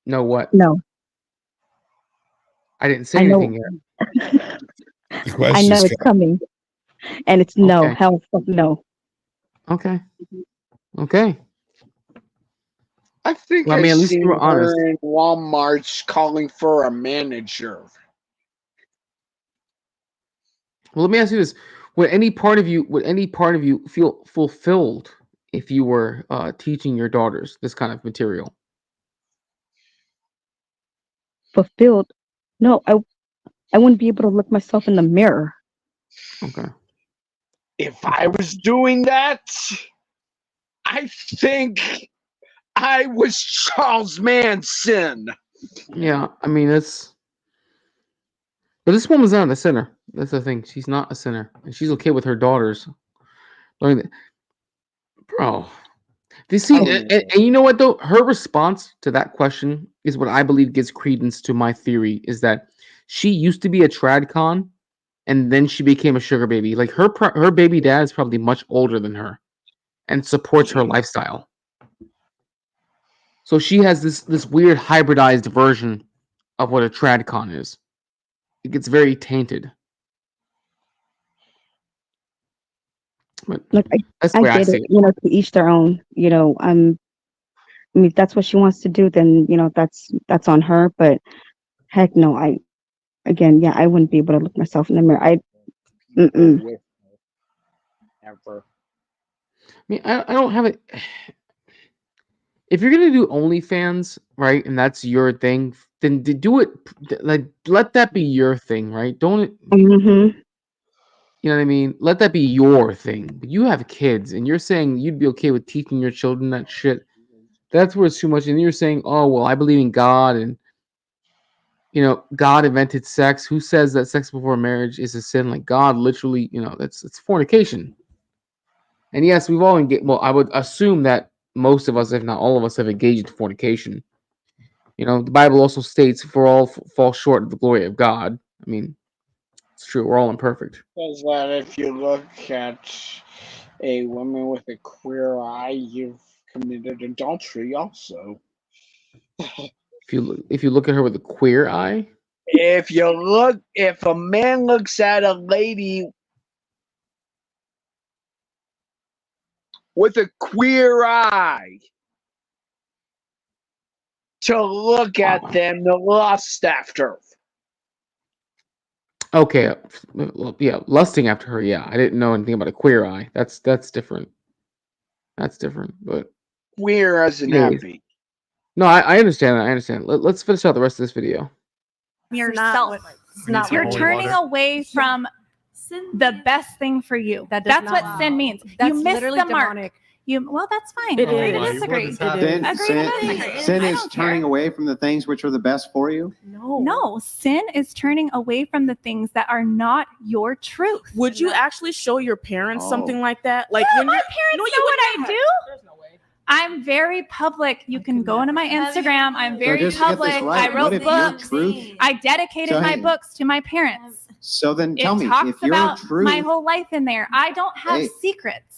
no what? No. I didn't say I know. anything yet. I know it's coming. And it's no. Okay. Hell fuck no. Okay. I think Well, I mean, at I've least you seen were honest. her in Walmart calling for a manager. Well, let me ask you this: would any part of you feel fulfilled if you were teaching your daughters this kind of material? Fulfilled? No, I wouldn't be able to look myself in the mirror. Okay. If I was doing that, I think I was Charles Manson. Yeah, I mean but this woman's not a sinner. That's the thing. She's not a sinner, and she's okay with her daughters. Bro, this scene, and you know what though? Her response to that question is what I believe gives credence to my theory: is that she used to be a tradcon, and then she became a sugar baby. Like her baby dad is probably much older than her, and supports her lifestyle. So she has this weird hybridized version of what a tradcon is. It gets very tainted. But Look, that's I the way I get see it. it. You know, to each their own. You know, I mean, if that's what she wants to do, then you know that's on her. But heck, no, I wouldn't be able to look myself in the mirror. Ever. I mean, I don't have it. If you're gonna do OnlyFans, right, and that's your thing, then do it. Like, let that be your thing, right? Don't. Mm-hmm. You know what I mean? Let that be your thing. But you have kids, and you're saying you'd be okay with teaching your children that shit. That's where it's too much. And you're saying, oh well, I believe in God, and God invented sex. Who says that sex before marriage is a sin? Like God, literally, it's fornication. And yes, we've all engaged. Well, I would assume that most of us, if not all of us, have engaged in fornication. The Bible also states, "For all fall short of the glory of God." I mean, it's true. We're all imperfect. Says that if you look at a woman with a queer eye, you've committed adultery also. If you look at her with a queer eye, If a man looks at a lady with a queer eye, to look at them, to lust after. okay, yeah, lusting after her. Yeah, I didn't know anything about a queer eye. That's different. That's different. But Queer as in anyways. happy. No, I understand that. I understand. Let's finish out the rest of this video. Yourself. not You're what- turning away from the best thing for you. That does That's what not- sin means. That's you miss literally the mark. demonic. Well, that's fine. It Agree is. to disagree. Sin Agree to disagree. sin I is don't care. turning away from the things which are the best for you. No, sin is turning away from the things that are not your truth. Would you actually show your parents something like that? Like Yeah, when my you're, parents no, know you what I wouldn't do. There's no way. I'm very public. You can go into my Instagram. I'm very just get this public. right. I wrote What if your books. truth- I dedicated So, my hey. books to my parents. So then tell It me, talks if your about truth, my whole life in there. I don't have Hey. secrets.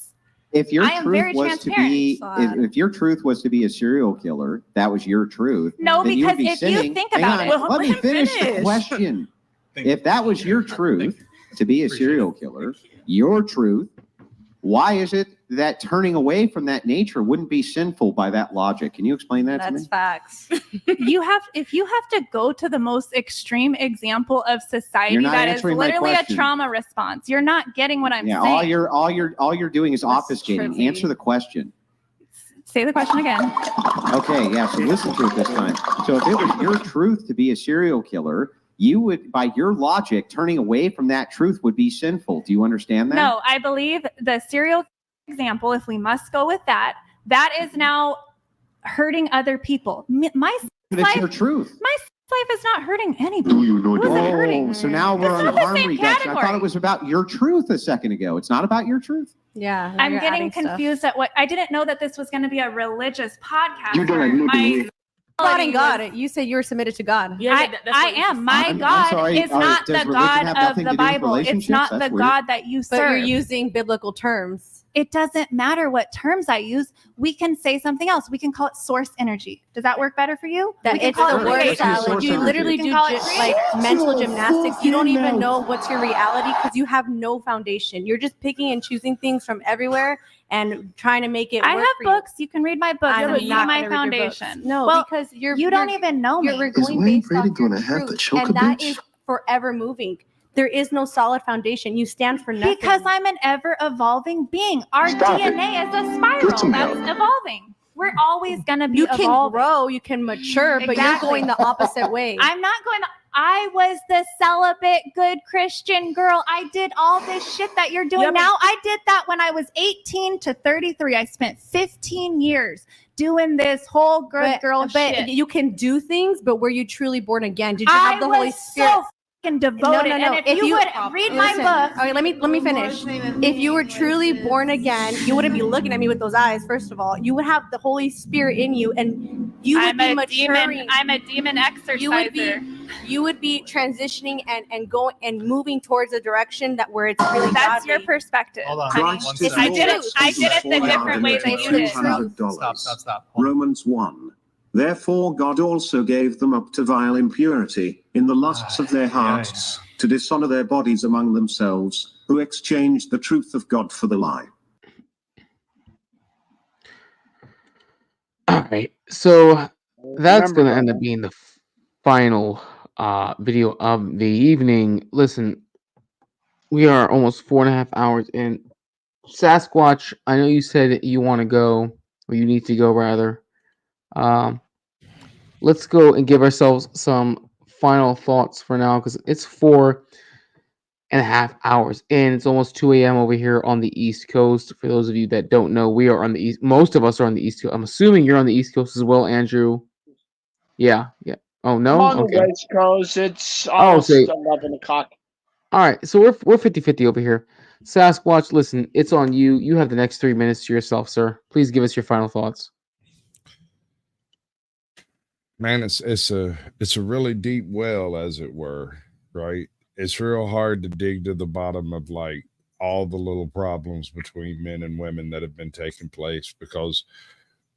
if your I am truth very was to be, transparent. if your truth was to be a serial killer, that was your truth. No, then you would because be if you sinning. think Hang about on, it- Well, let me let him finish the finish. question. If that was your truth to be a serial killer, your truth, why is it that turning away from that nature wouldn't be sinful by that logic? Can you explain that to me? That's facts. If you have to go to the most extreme example of society You're not that is answering my literally a question. trauma response, you're not getting what I'm Yeah, saying. all you're doing is obfuscating. trippy. Answer the question. Say the question again. Okay, yeah, so listen to it this time. So if it was your truth to be a serial killer, you would, by your logic, turning away from that truth would be sinful. Do you understand that? No, I believe the serial example, if we must go with that, that is now hurting other people. My But it's life, your truth. my life is not hurting anybody. Who is it hurting? Oh, so now we're It's on not the harm same reduction. I thought category. it was about your truth a second ago. It's not about your truth. Yeah. I'm you're getting adding stuff. confused at what I didn't know that this was going to be a religious podcast. You don't where admit my it. God and was- God. You said you were submitted to God. Yeah, I am. My I'm God sorry, is not does the religion God have of nothing the to do with Bible. It's relationships? not That's the weird. God that you But serve. you're using biblical terms. It doesn't matter what terms I use. We can say something else. We can call it source energy. Does that work better for you? That We can it's call the it word creation. salad. You literally We can do call it like creation. mental gymnastics. You don't even know what's your reality because you have no foundation. You're just picking and choosing things from everywhere and trying to make it I work have for you. books. You can read my books. I'm You see not my gonna read your books. foundation. No, Well, because you don't even know me. You're going based off your truth, and that is forever moving. there is no solid foundation. You stand for nothing. Because I'm an ever-evolving being. Our DNA is a spiral that's evolving. We're always going to be You can evolving. grow, you can mature, but you're going the opposite way. I'm not going to. I was the celibate, good Christian girl. I did all this shit that you're doing now. I did that when I was 18 to 33. I spent 15 years doing this whole good girl shit. But you can do things, but were you truly born again? Did you have the Holy Spirit? So fucking devoted. No. And if you would read my book. Okay, let me finish. If you were truly born again, you wouldn't be looking at me with those eyes. First of all, you would have the Holy Spirit in you, and you would be maturing. I'm a demon exerciser. You would be transitioning and going and moving towards a direction that where it's really That's godly. your perspective. Hold on. I did it the different way that you did. Stop. Romans 1. Therefore God also gave them up to vile impurity, in the lusts of their hearts, to dishonor their bodies among themselves, who exchanged the truth of God for the lie. All right, so that's going to end up being the final video of the evening. Listen, we are almost 4.5 hours in. Sasquatch, I know you said that you want to go, or you need to go rather. Let's go and give ourselves some final thoughts for now, because it's 4.5 hours in. It's almost 2 a.m. over here on the East Coast. For those of you that don't know, we are on the East. Most of us are on the East Coast. I'm assuming you're on the East Coast as well, Andrew. Yeah. Oh no. I'm on Okay. the West Coast. It's almost 11 o'clock. All right, so we're 50-50 over here. Sasquatch, listen, it's on you. You have the next 3 minutes to yourself, sir. Please give us your final thoughts. Man, it's a really deep well, as it were, right? It's real hard to dig to the bottom of like all the little problems between men and women that have been taking place, because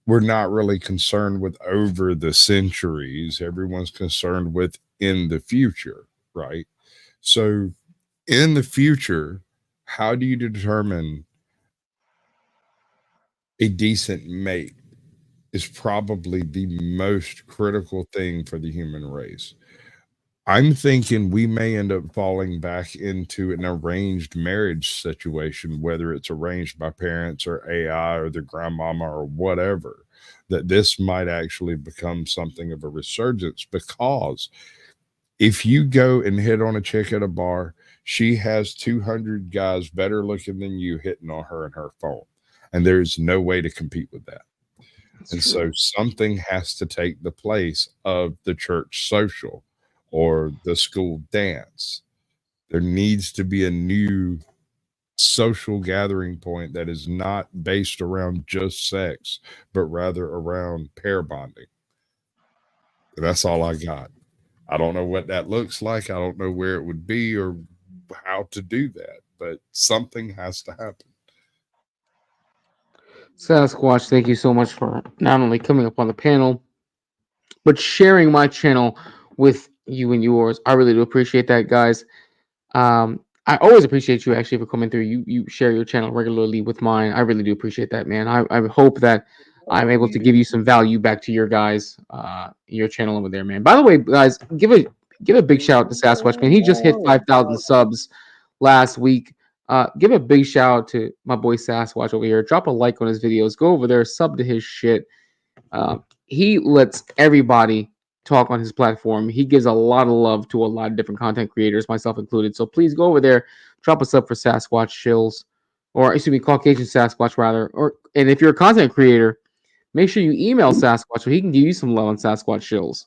we're not really concerned with over the centuries. Everyone's concerned with in the future, right? So in the future, how do you determine a decent mate is probably the most critical thing for the human race. I'm thinking we may end up falling back into an arranged marriage situation, whether it's arranged by parents or AI or the grandmama or whatever, that this might actually become something of a resurgence, because if you go and hit on a chick at a bar, she has 200 guys better looking than you hitting on her and her phone. And there's no way to compete with that. And so something has to take the place of the church social or the school dance. There needs to be a new social gathering point that is not based around just sex, but rather around pair bonding. That's all I got. I don't know what that looks like. I don't know where it would be or how to do that, but something has to happen. Sasquatch, thank you so much for not only coming up on the panel, but sharing my channel with you and yours. I really do appreciate that, guys. I always appreciate you actually for coming through. You share your channel regularly with mine. I really do appreciate that, man. I hope that I'm able to give you some value back to your guys, your channel over there, man. By the way, guys, give a big shout out to Sasquatch, man. He just hit 5,000 subs last week. Give a big shout out to my boy Sasquatch over here. Drop a like on his videos. Go over there, sub to his shit. He lets everybody talk on his platform. He gives a lot of love to a lot of different content creators, myself included. So please go over there, drop us up for Sasquatch Shills, or excuse me, Caucasian Sasquatch rather. And if you're a content creator, make sure you email Sasquatch so he can give you some love on Sasquatch Shills.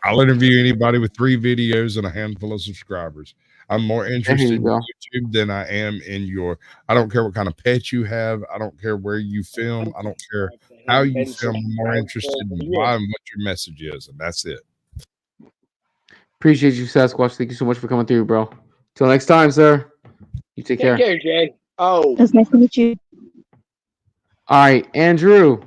I'll interview anybody with 3 videos and a handful of subscribers. I'm more interested in YouTube than I am in I don't care what kind of pet you have. I don't care where you film. I don't care how you film. I'm more interested in why and what your message is. And that's it. Appreciate you, Sasquatch. Thank you so much for coming through, bro. Till next time, sir. You take care. Take care, Jay. Oh. It was nice to meet you. All right, Andrew.